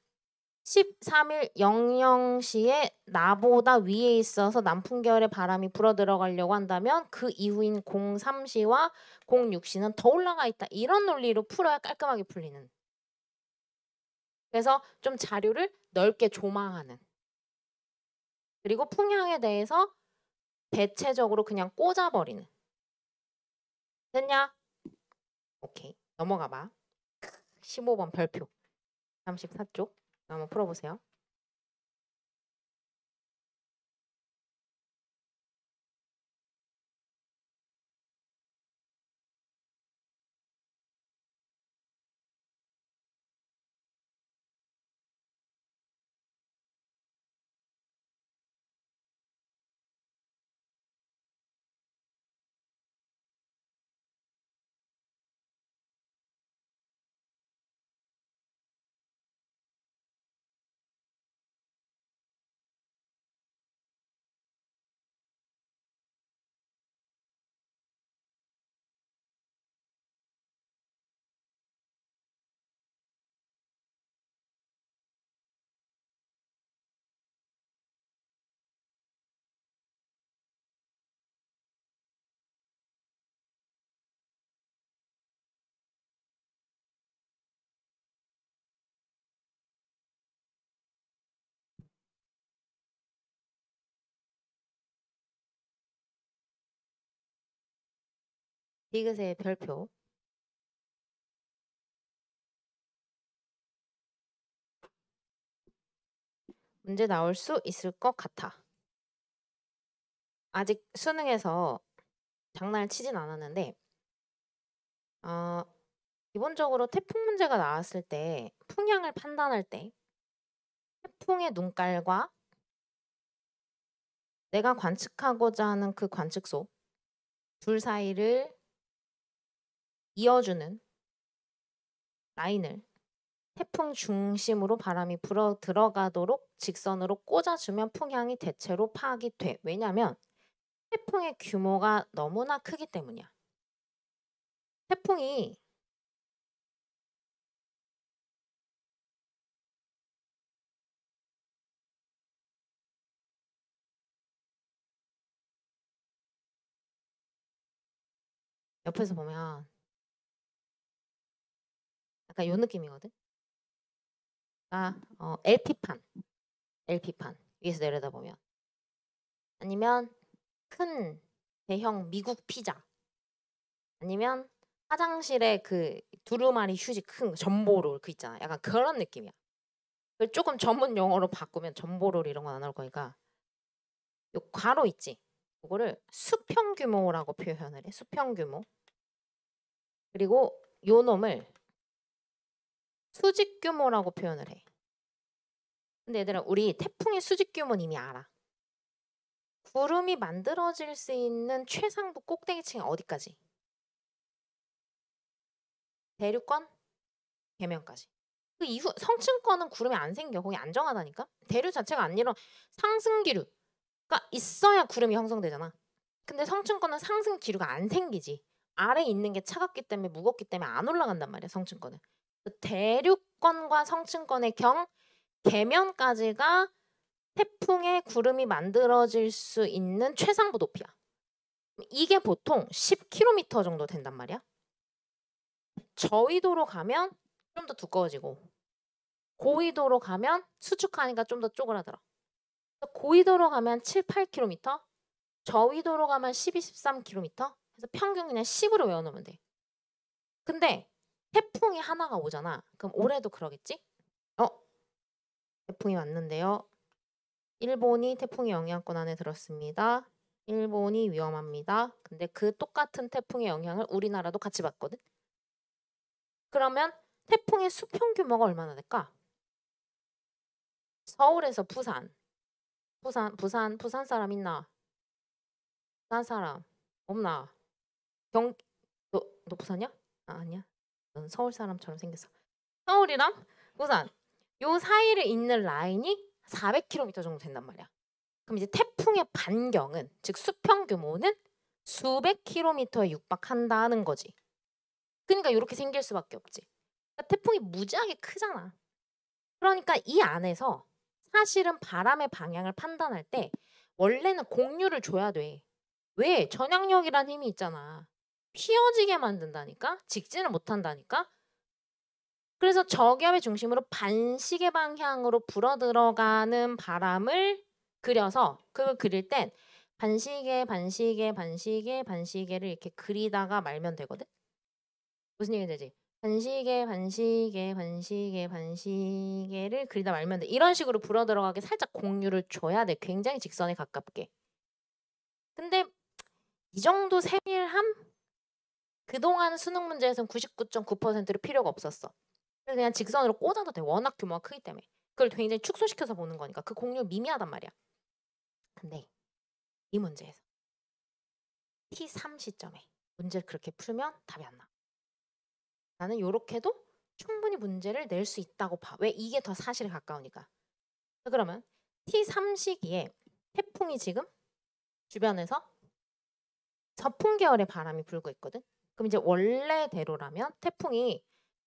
13일 00시에 나보다 위에 있어서 남풍 계열의 바람이 불어 들어가려고 한다면 그 이후인 03시와 06시는 더 올라가 있다. 이런 논리로 풀어야 깔끔하게 풀리는. 그래서 좀 자료를 넓게 조망하는. 그리고 풍향에 대해서 대체적으로 그냥 꽂아버리는. 됐냐? 오케이. 넘어가 봐. 15번 별표. 34쪽. 한번 풀어보세요. 디귿의 별표. 문제 나올 수 있을 것 같아. 아직 수능에서 장난을 치진 않았는데 기본적으로 태풍 문제가 나왔을 때 풍향을 판단할 때 태풍의 눈깔과 내가 관측하고자 하는 그 관측소 둘 사이를 이어주는 라인을 태풍 중심으로 바람이 불어 들어가도록 직선으로 꽂아주면 풍향이 대체로 파악이 돼. 왜냐면 태풍의 규모가 너무나 크기 때문이야. 태풍이 옆에서 보면 약간 요 느낌이거든. LP판 위에서 내려다보면 아니면 큰 대형 미국 피자 아니면 화장실에 그 두루마리 휴지 큰 점보롤 그 있잖아. 약간 그런 느낌이야. 그걸 조금 전문 용어로 바꾸면 점보롤 이런 건 안 나올 거니까 요 괄호 있지. 그거를 수평 규모라고 표현을 해. 수평 규모. 그리고 요 놈을 수직 규모라고 표현을 해. 근데 얘들아 우리 태풍의 수직 규모는 이미 알아. 구름이 만들어질 수 있는 최상부 꼭대기층이 어디까지? 대류권? 계면까지. 그 이후 성층권은 구름이 안 생겨. 거기 안정하다니까. 대류 자체가 안 일어. 상승 기류가 있어야 구름이 형성되잖아. 근데 성층권은 상승 기류가 안 생기지. 아래에 있는 게 차갑기 때문에 무겁기 때문에 안 올라간단 말이야. 성층권은. 대류권과 성층권의 경 계면까지가 태풍의 구름이 만들어질 수 있는 최상부 높이야. 이게 보통 10km 정도 된단 말이야. 저위도로 가면 좀 더 두꺼워지고 고위도로 가면 수축하니까 좀 더 쪼그라들어. 고위도로 가면 7, 8km, 저위도로 가면 12, 13km. 그래서 평균 그냥 10으로 외워놓으면 돼. 근데 태풍이 하나가 오잖아. 그럼 올해도 그러겠지? 태풍이 왔는데요. 일본이 태풍의 영향권 안에 들었습니다. 일본이 위험합니다. 근데 그 똑같은 태풍의 영향을 우리나라도 같이 받거든. 그러면 태풍의 수평 규모가 얼마나 될까? 서울에서 부산 사람 있나? 부산 사람 없나? 너 부산이야? 아니야. 넌 서울 사람처럼 생겼어. 서울이랑 부산 요 사이를 잇는 라인이 400km 정도 된단 말이야. 그럼 이제 태풍의 반경은 즉 수평 규모는 수백 킬로미터에 육박한다는 거지. 그러니까 이렇게 생길 수밖에 없지. 그러니까 태풍이 무지하게 크잖아. 그러니까 이 안에서 사실은 바람의 방향을 판단할 때 원래는 공류를 줘야 돼. 왜? 전향력이라는 힘이 있잖아. 휘어지게 만든다니까? 직진을 못한다니까? 그래서 저기압의 중심으로 반시계 방향으로 불어들어가는 바람을 그려서 그걸 그릴 땐 반시계를 이렇게 그리다가 말면 되거든? 무슨 얘기인지 알지? 반시계를 그리다 말면 돼. 이런 식으로 불어들어가게 살짝 공류를 줘야 돼. 굉장히 직선에 가깝게. 근데 이 정도 세밀함? 그동안 수능 문제에서는 99.9%를 필요가 없었어. 그래서 그냥 직선으로 꽂아도 돼. 워낙 규모가 크기 때문에. 그걸 굉장히 축소시켜서 보는 거니까. 그 공률 미미하단 말이야. 근데 이 문제에서 T3 시점에 문제를 그렇게 풀면 답이 안 나. 나는 이렇게도 충분히 문제를 낼 수 있다고 봐. 왜? 이게 더 사실에 가까우니까. 그러면 T3 시기에 태풍이 지금 주변에서 서풍 계열의 바람이 불고 있거든. 그럼 이제 원래대로라면 태풍이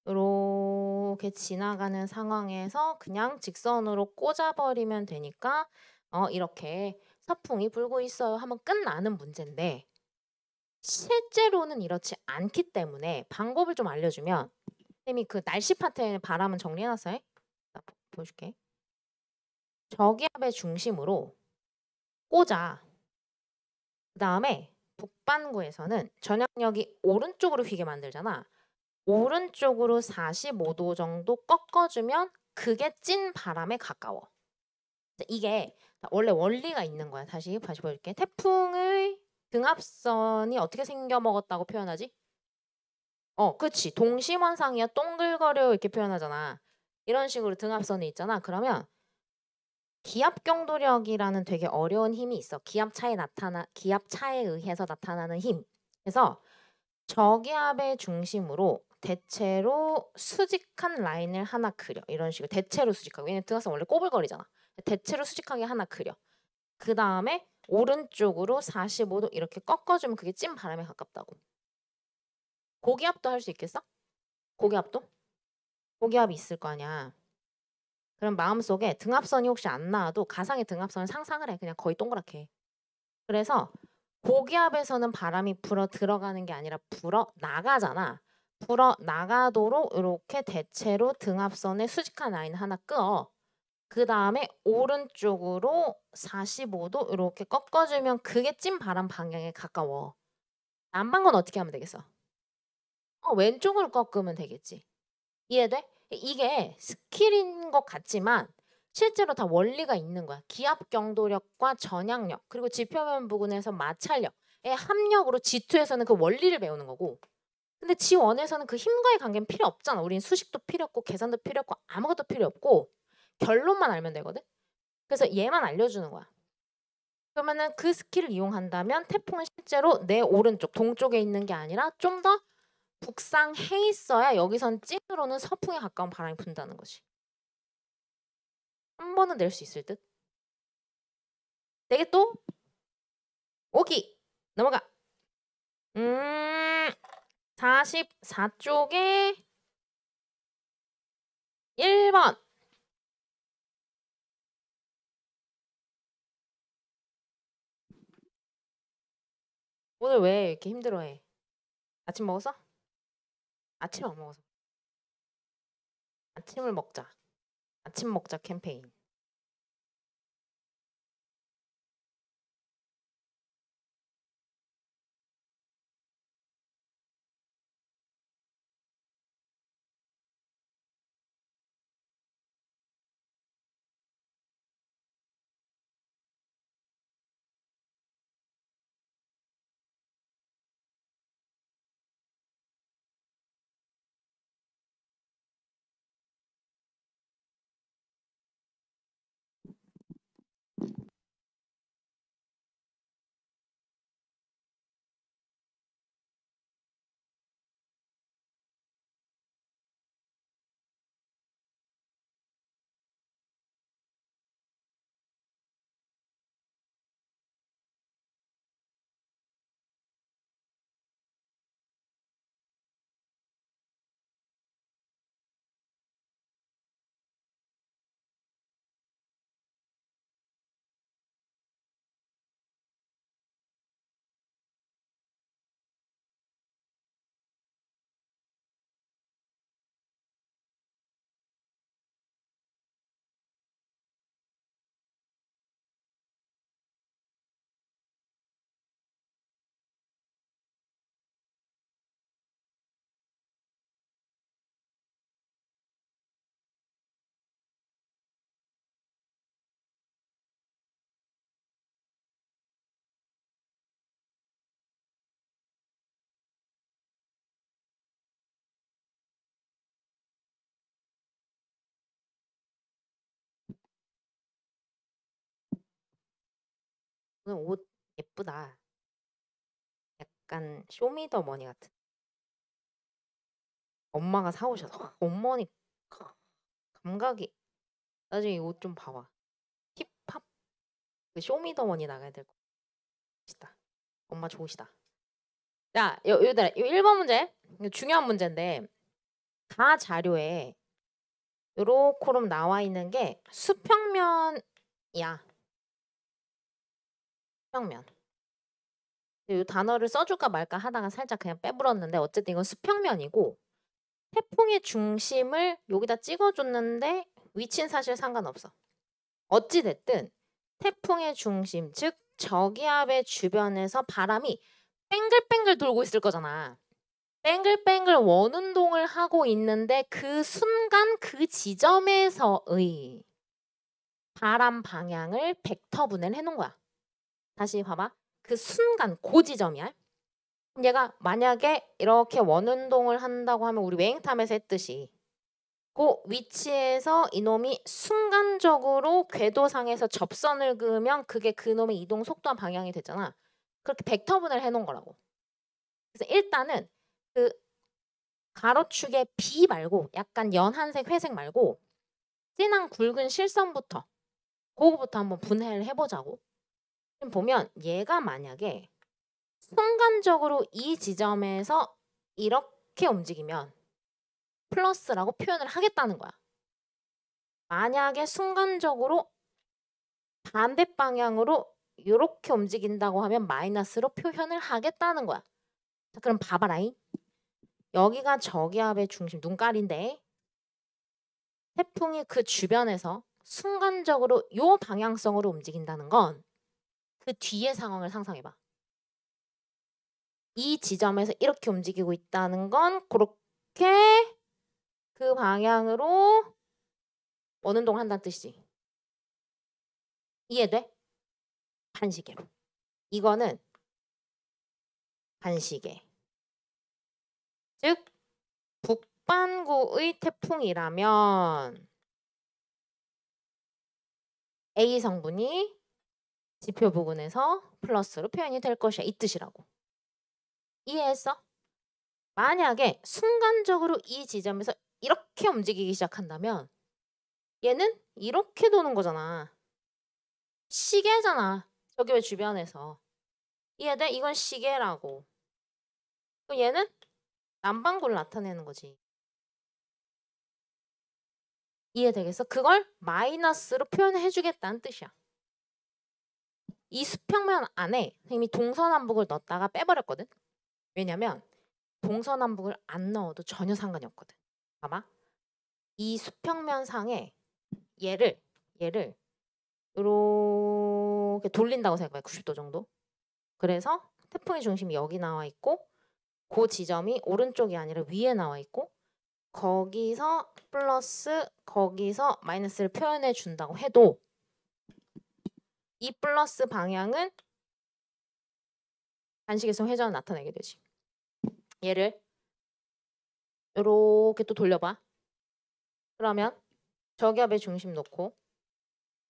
이렇게 지나가는 상황에서 그냥 직선으로 꽂아버리면 되니까 이렇게 서풍이 불고 있어요 하면 끝나는 문제인데 실제로는 이렇지 않기 때문에 방법을 좀 알려주면 쌤이 그 날씨 파트의 바람은 정리해놨어요. 보여줄게. 저기압의 중심으로 꽂아. 그 다음에 북반구에서는 전향력이 오른쪽으로 휘게 만들잖아. 오른쪽으로 45도 정도 꺾어주면 그게 찐 바람에 가까워. 이게 원래 원리가 있는 거야. 다시 보여줄게. 태풍의 등압선이 어떻게 생겨먹었다고 표현하지? 그치. 동심원상이야. 동글거려 이렇게 표현하잖아. 이런 식으로 등압선이 있잖아. 그러면 기압경도력이라는 되게 어려운 힘이 있어. 기압차에 의해서 나타나는 힘. 그래서 저기압의 중심으로 대체로 수직한 라인을 하나 그려. 이런 식으로 대체로 수직하게. 왜냐면 등압선 원래 꼬불거리잖아. 대체로 수직하게 하나 그려. 그 다음에 오른쪽으로 45도 이렇게 꺾어주면 그게 찐 바람에 가깝다고. 고기압도 할 수 있겠어? 고기압도? 고기압이 있을 거 아니야. 그럼 마음속에 등압선이 혹시 안 나와도 가상의 등압선을 상상을 해. 그냥 거의 동그랗게. 그래서 고기압에서는 바람이 불어 들어가는 게 아니라 불어 나가잖아. 불어 나가도록 이렇게 대체로 등압선에 수직한 라인 하나 끄어. 그 다음에 오른쪽으로 45도 이렇게 꺾어주면 그게 찐 바람 방향에 가까워. 남방건 어떻게 하면 되겠어? 왼쪽으로 꺾으면 되겠지. 이해돼? 이게 스킬인 것 같지만 실제로 다 원리가 있는 거야. 기압 경도력과 전향력 그리고 지표면 부근에서 마찰력의 합력으로 G2에서는 그 원리를 배우는 거고 근데 G1에서는 그 힘과의 관계는 필요 없잖아. 우린 수식도 필요 없고 계산도 필요 없고 아무것도 필요 없고 결론만 알면 되거든. 그래서 얘만 알려주는 거야. 그러면은 그 스킬을 이용한다면 태풍은 실제로 내 오른쪽 동쪽에 있는 게 아니라 좀 더 북상해 있어야 여기선 찐으로는 서풍에 가까운 바람이 분다는 거지. 한 번은 낼 수 있을 듯. 되게 또 오기 넘어가. 44쪽에 1번. 오늘 왜 이렇게 힘들어해? 아침 먹었어? 아침 안 먹어서. 아침을 먹자. 아침 먹자 캠페인. 오늘 옷 예쁘다. 약간 쇼미더머니 같은. 엄마가 사오셔서 어머니 감각이. 나중에 이 옷 좀 봐봐. 힙합 그 쇼미더머니 나가야 될 거. 멋있다. 엄마 좋으시다. 자, 여기다 1번 문제. 이거 중요한 문제인데 가 자료에 요렇게럼 나와 있는 게 수평면이야. 수평면. 이 단어를 써줄까 말까 하다가 살짝 그냥 빼불었는데 어쨌든 이건 수평면이고 태풍의 중심을 여기다 찍어줬는데 위치는 사실 상관없어. 어찌됐든 태풍의 중심, 즉 저기압의 주변에서 바람이 뱅글뱅글 돌고 있을 거잖아. 뱅글뱅글 원운동을 하고 있는데 그 순간 그 지점에서의 바람 방향을 벡터 분해를 해놓은 거야. 다시 봐봐. 그 순간 그 지점이야. 그럼 얘가 만약에 이렇게 원운동을 한다고 하면 우리 웨잉탐에서 했듯이 그 위치에서 이놈이 순간적으로 궤도상에서 접선을 그으면 그게 그놈의 이동 속도와 방향이 되잖아. 그렇게 벡터 분해를 해놓은 거라고. 그래서 일단은 그 가로축의 B 말고 약간 연한색, 회색 말고 진한 굵은 실선부터 그거부터 한번 분해를 해보자고. 지금 보면 얘가 만약에 순간적으로 이 지점에서 이렇게 움직이면 플러스라고 표현을 하겠다는 거야. 만약에 순간적으로 반대 방향으로 이렇게 움직인다고 하면 마이너스로 표현을 하겠다는 거야. 자, 그럼 봐봐라잉. 여기가 저기압의 중심, 눈깔인데 태풍이 그 주변에서 순간적으로 요 방향성으로 움직인다는 건 그 뒤의 상황을 상상해봐. 이 지점에서 이렇게 움직이고 있다는 건 그렇게 그 방향으로 원운동을 한다는 뜻이지. 이해돼? 반시계로. 이거는 반시계. 즉 북반구의 태풍이라면 A 성분이 지표 부근에서 플러스로 표현이 될 것이야. 이 뜻이라고. 이해했어? 만약에 순간적으로 이 지점에서 이렇게 움직이기 시작한다면 얘는 이렇게 도는 거잖아. 시계잖아. 저기 왜 주변에서. 이해돼? 이건 시계라고. 그럼 얘는 남반구를 나타내는 거지. 이해되겠어? 그걸 마이너스로 표현해 주겠다는 뜻이야. 이 수평면 안에 선생님이 동서남북을 넣었다가 빼버렸거든. 왜냐면 동서남북을 안 넣어도 전혀 상관이 없거든. 봐봐. 이 수평면 상에 얘를 이렇게 돌린다고 생각해. 90도 정도. 그래서 태풍의 중심이 여기 나와 있고 그 지점이 오른쪽이 아니라 위에 나와 있고 거기서 플러스 거기서 마이너스를 표현해 준다고 해도 이 플러스 방향은 반시계성 회전을 나타내게 되지. 얘를 이렇게 또 돌려봐. 그러면 저기압의 중심 놓고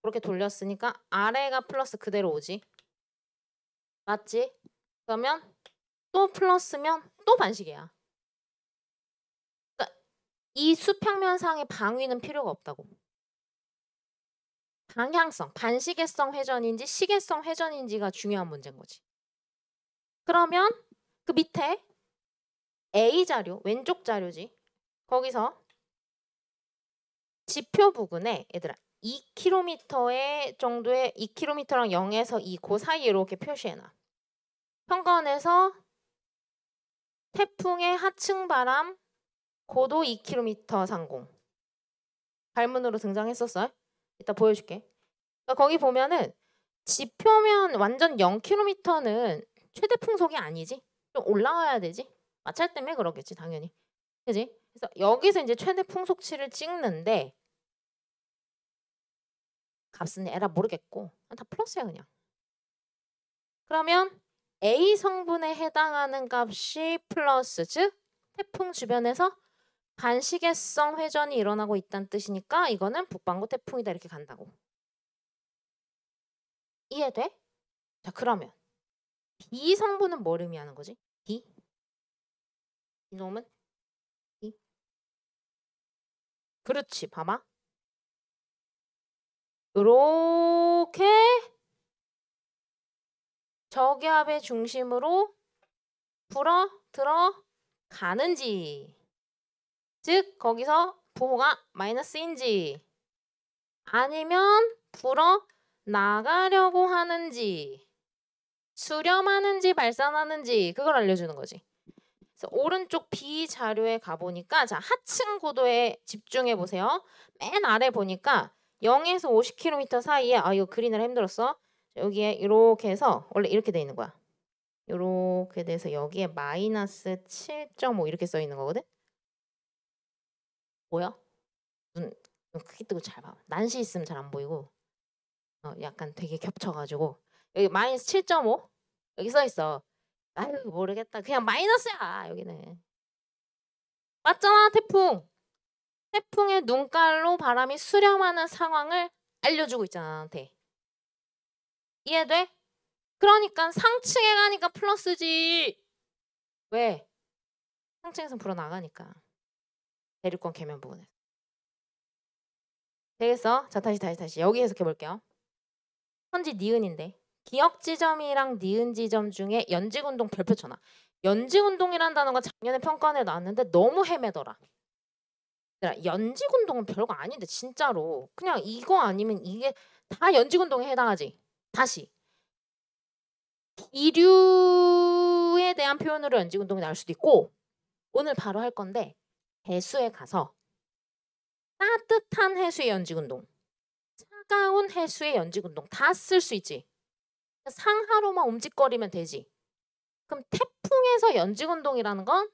그렇게 돌렸으니까 아래가 플러스 그대로 오지. 맞지? 그러면 또 플러스면 또 반시계야. 그러니까 이 수평면상의 방위는 필요가 없다고. 방향성, 반시계성 회전인지 시계성 회전인지가 중요한 문제인 거지. 그러면 그 밑에 A 자료, 왼쪽 자료지. 거기서 지표 부근에 얘들아 2km 정도의 2km랑 0에서 2, 그 사이에 이렇게 표시해놔. 평건에서 태풍의 하층 바람 고도 2km 상공. 발문으로 등장했었어요. 이따 보여줄게. 그러니까 거기 보면은 지표면 완전 0km는 최대 풍속이 아니지. 좀 올라가야 되지. 마찰 때문에 그러겠지 당연히. 그지? 그래서 여기서 이제 최대 풍속치를 찍는데 값은 에라 모르겠고 다 플러스야 그냥. 그러면 A 성분에 해당하는 값이 플러스, 즉 태풍 주변에서 반시계성 회전이 일어나고 있다는 뜻이니까 이거는 북반구 태풍이다 이렇게 간다고. 이해돼? 자 그러면 B 성분은 뭘 의미하는 거지? B? 이놈은? B? 그렇지 봐봐. 요렇게 저기압의 중심으로 불어 들어가는지, 즉 거기서 부호가 마이너스인지 아니면 불어 나가려고 하는지 수렴하는지 발산하는지 그걸 알려주는 거지. 그래서 오른쪽 B 자료에 가보니까 자 하층 고도에 집중해 보세요. 맨 아래 보니까 0에서 50km 사이에 이거 그리느라 힘들었어. 여기에 이렇게 해서 원래 이렇게 돼 있는 거야. 이렇게 돼서 여기에 마이너스 7.5 이렇게 써 있는 거거든. 뭐야? 눈 크게 뜨고 잘 봐. 난시 있으면 잘 안 보이고 약간 되게 겹쳐가지고 여기 마이너스 7.5 여기 써 있어. 아유 모르겠다. 그냥 마이너스야 여기는. 맞잖아 태풍. 태풍의 눈깔로 바람이 수렴하는 상황을 알려주고 있잖아 나한테. 이해돼? 그러니까 상층에 가니까 플러스지. 왜? 상층에서 불어나가니까. 대륙권 계면 부분에서. 되겠어? 자 다시 여기 해석해 볼게요. 현지 니은인데 기역 지점이랑 니은 지점 중에 연직운동 별표 쳐놔. 연직운동이란 단어가 작년에 평가원에 나왔는데 너무 헤매더라. 연직운동은 별거 아닌데 진짜로. 그냥 이거 아니면 이게 다 연직운동에 해당하지. 다시. 기류에 대한 표현으로 연직운동이 나올 수도 있고 오늘 바로 할 건데 해수에 가서 따뜻한 해수의 연직운동, 차가운 해수의 연직운동 다 쓸 수 있지. 상하로만 움직거리면 되지. 그럼 태풍에서 연직운동이라는 건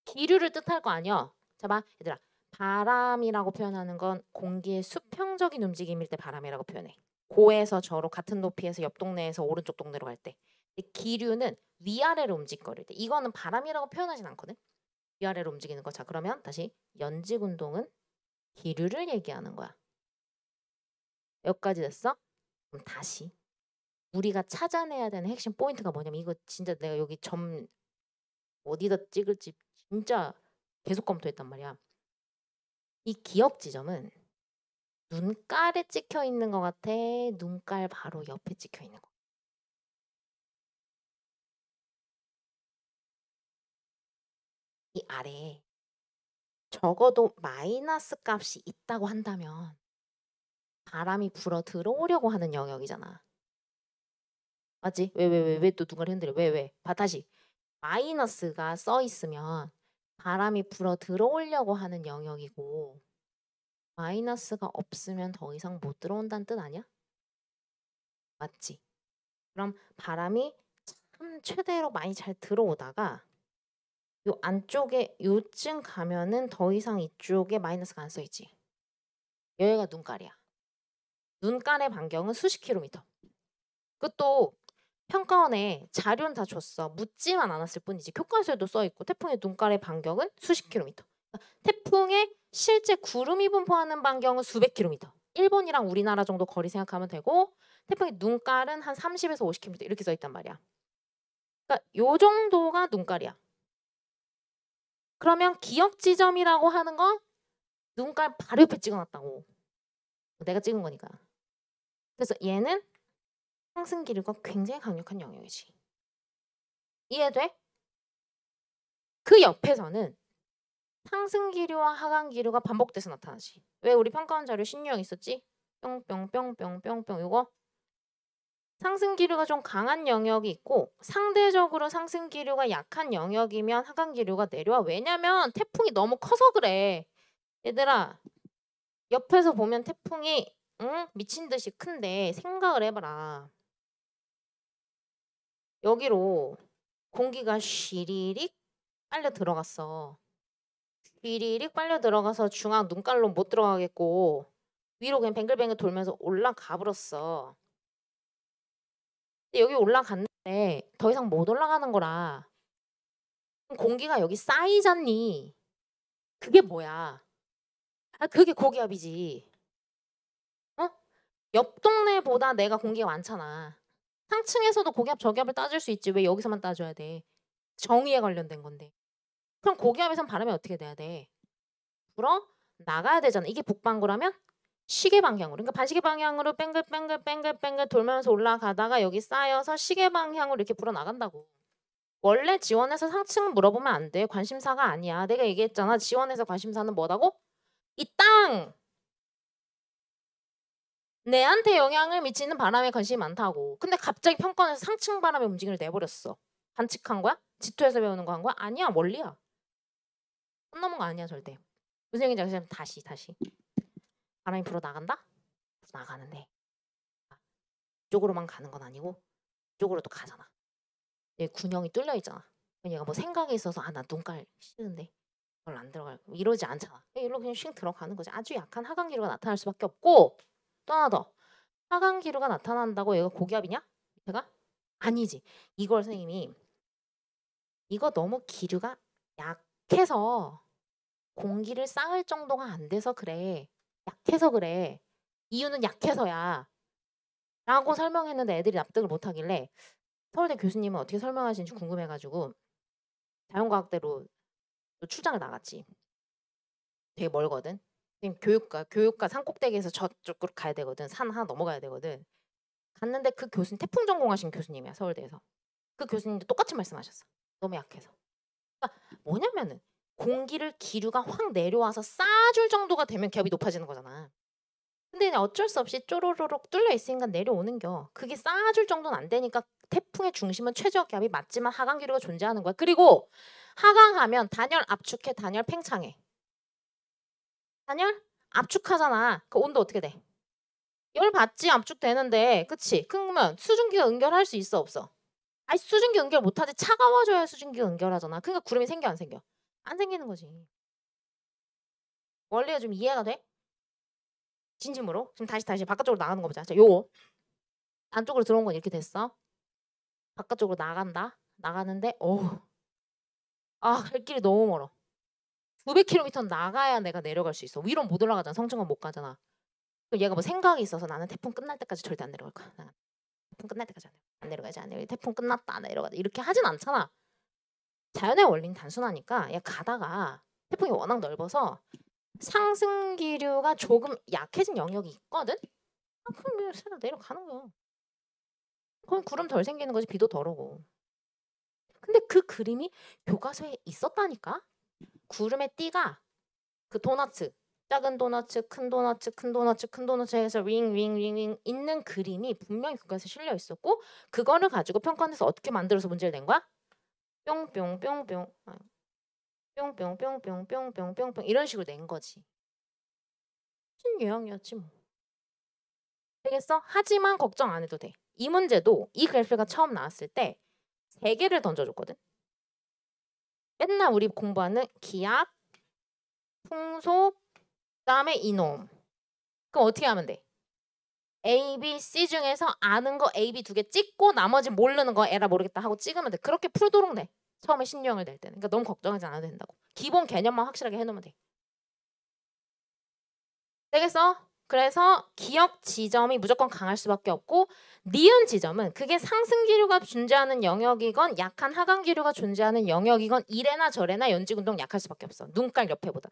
기류를 뜻할 거 아니야. 자 봐 얘들아. 바람이라고 표현하는 건 공기의 수평적인 움직임일 때 바람이라고 표현해. 고에서 저로 같은 높이에서 옆 동네에서 오른쪽 동네로 갈 때. 기류는 위아래로 움직거릴 때. 이거는 바람이라고 표현하진 않거든. 위아래로 움직이는 거. 자 그러면 다시 연직운동은 기류를 얘기하는 거야. 여기까지 됐어? 그럼 다시 우리가 찾아내야 되는 핵심 포인트가 뭐냐면 이거 진짜 내가 여기 점 어디다 찍을지 진짜 계속 검토했단 말이야. 이 기억 지점은 눈깔에 찍혀 있는 것 같아? 눈깔 바로 옆에 찍혀 있는 거. 이 아래에 적어도 마이너스 값이 있다고 한다면 바람이 불어 들어오려고 하는 영역이잖아. 맞지? 왜 또 눈깔 흔들려? 왜? 다시. 마이너스가 써 있으면 바람이 불어 들어오려고 하는 영역이고 마이너스가 없으면 더 이상 못 들어온다는 뜻 아니야? 맞지? 그럼 바람이 참 최대로 많이 잘 들어오다가 요 안쪽에 요쯤 가면은 더 이상 이쪽에 마이너스가 안 써있지. 여기가 눈깔이야. 눈깔의 반경은 수십 킬로미터. 그것도 평가원에 자료는 다 줬어. 묻지만 않았을 뿐이지. 교과서에도 써있고 태풍의 눈깔의 반경은 수십 킬로미터. 태풍의 실제 구름이 분포하는 반경은 수백 킬로미터. 일본이랑 우리나라 정도 거리 생각하면 되고 태풍의 눈깔은 한 30에서 50킬로미터 이렇게 써있단 말이야. 그러니까 요 정도가 눈깔이야. 그러면 기억 지점이라고 하는 건 눈깔 바로 옆에 찍어놨다고. 내가 찍은 거니까. 그래서 얘는 상승 기류가 굉장히 강력한 영역이지. 이해돼? 그 옆에서는 상승 기류와 하강 기류가 반복돼서 나타나지. 왜 우리 평가원 자료 신유형 있었지? 뿅뿅뿅뿅뿅뿅 요거. 상승 기류가 좀 강한 영역이 있고 상대적으로 상승 기류가 약한 영역이면 하강 기류가 내려와. 왜냐면 태풍이 너무 커서 그래. 얘들아 옆에서 보면 태풍이 미친 듯이 큰데 생각을 해봐라. 여기로 공기가 쉬리릭 빨려 들어갔어. 쉬리릭 빨려 들어가서 중앙 눈깔로 못 들어가겠고 위로 그냥 뱅글뱅글 돌면서 올라가 버렸어. 근데 여기 올라갔는데 더 이상 못 올라가는 거라. 그럼 공기가 여기 쌓이잖니. 그게 뭐야? 아 그게 고기압이지. 어? 옆 동네보다 내가 공기가 많잖아. 상층에서도 고기압 저기압을 따질 수 있지. 왜 여기서만 따져야 돼? 정의에 관련된 건데. 그럼 고기압에선 바람이 어떻게 돼야 돼? 불어 나가야 되잖아. 이게 북반구라면 시계 방향으로. 그러니까 반시계 방향으로 뱅글뱅글 돌면서 올라가다가 여기 쌓여서 시계 방향으로 이렇게 불어 나간다고. 원래 지원에서 상층 물어보면 안 돼. 관심사가 아니야. 내가 얘기했잖아. 지원에서 관심사는 뭐라고? 이 땅! 내한테 영향을 미치는 바람에 관심이 많다고. 근데 갑자기 평가원에서 상층 바람의 움직임을 내버렸어. 관측한 거야? 지토에서 배우는 거 한 거야? 아니야. 원리야. 선 넘은 거 아니야 절대. 무슨 얘기인지 아시면 다시. 바람이 불어 나간다? 불어 나가는데 이쪽으로만 가는 건 아니고 이쪽으로도 가잖아. 얘 군형이 뚫려 있잖아. 얘가 뭐 생각이 있어서 나 눈깔 싫은데 별로 안 들어갈 이러지 않잖아. 이리로 그냥 쉥 들어가는 거지. 아주 약한 하강 기류가 나타날 수밖에 없고 또 하나 더. 하강 기류가 나타난다고 얘가 고기압이냐? 얘가? 아니지. 이걸 선생님이 이거 너무 기류가 약해서 공기를 쌓을 정도가 안 돼서 그래. 약해서 그래. 이유는 약해서야. 라고 설명했는데 애들이 납득을 못하길래 서울대 교수님은 어떻게 설명하시는지 궁금해가지고 자연과학대로 또 출장을 나갔지. 되게 멀거든. 교육과 산꼭대기에서 저쪽으로 가야 되거든. 산 하나 넘어가야 되거든. 갔는데 그 교수님 태풍 전공하신 교수님이야. 서울대에서. 그 교수님도 똑같이 말씀하셨어. 너무 약해서. 그러니까 뭐냐면은 공기를 기류가 확 내려와서 쌓아줄 정도가 되면 기압이 높아지는 거잖아. 근데 어쩔 수 없이 쪼로로록 뚫려 있으니까 내려오는겨. 그게 쌓아줄 정도는 안 되니까 태풍의 중심은 최저 기압이 맞지만 하강 기류가 존재하는 거야. 그리고 하강하면 단열 압축해, 단열 팽창해. 단열 압축하잖아. 그 온도 어떻게 돼? 열 받지 압축되는데, 그치? 그러면 수증기가 응결할 수 있어 없어? 아니 수증기 응결 못하지. 차가워져야 수증기가 응결하잖아. 그러니까 구름이 생겨 안 생겨? 안 생기는 거지. 원리가 좀 이해가 돼? 진심으로? 지금 다시 바깥쪽으로 나가는 거 보자. 자, 요거 안쪽으로 들어온 건 이렇게 됐어. 바깥쪽으로 나간다. 나가는데 갈 길이 너무 멀어. 900km 나가야 내가 내려갈 수 있어. 위로 못 올라가잖아. 성층은 못 가잖아. 그럼 얘가 뭐 생각이 있어서 나는 태풍 끝날 때까지 절대 안 내려갈 거야. 태풍 끝날 때까지 안 내려가지 안 내려가지 태풍 끝났다 내려가자 이렇게 하진 않잖아. 자연의 원리는 단순하니까 야 가다가 태풍이 워낙 넓어서 상승 기류가 조금 약해진 영역이 있거든. 그럼 그냥 내려가는 거야. 그럼 구름 덜 생기는 거지 비도 덜 오고. 근데 그 그림이 교과서에 있었다니까. 구름의 띠가 그 도너츠 작은 도너츠 큰 도너츠 큰 도너츠 큰 도너츠 해서 링 있는 그림이 분명히 교과서에 실려 있었고 그거를 가지고 평가원에서 어떻게 만들어서 문제를 낸 거야? 뿅뿅뿅뿅 뿅뿅뿅뿅뿅뿅뿅 이런 식으로 낸 거지. 무슨 유형이었지 뭐. 되겠어? 하지만 걱정 안 해도 돼. 이 문제도 이 그래프가 처음 나왔을 때 3개를 던져줬거든. 맨날 우리 공부하는 기압, 풍속, 그다음에 이놈. 그럼 어떻게 하면 돼? A, B, C 중에서 아는 거 A, B 2개 찍고 나머지 모르는 거 에라 모르겠다 하고 찍으면 돼. 그렇게 풀도록 내. 처음에 신유형을 낼 때는. 그러니까 너무 걱정하지 않아도 된다고. 기본 개념만 확실하게 해놓으면 돼. 되겠어? 그래서 기억 지점이 무조건 강할 수밖에 없고 니은 지점은 그게 상승 기류가 존재하는 영역이건 약한 하강 기류가 존재하는 영역이건 이래나 저래나 연지운동 약할 수밖에 없어. 눈깔 옆에보다.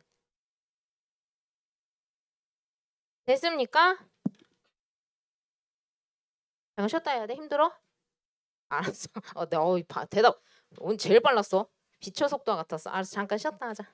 됐습니까? 잠깐 쉬었다 해야 돼? 힘들어? 알았어. 대답 오늘 제일 빨랐어. 비초 속도와 같았어. 알았어. 잠깐 쉬었다 하자.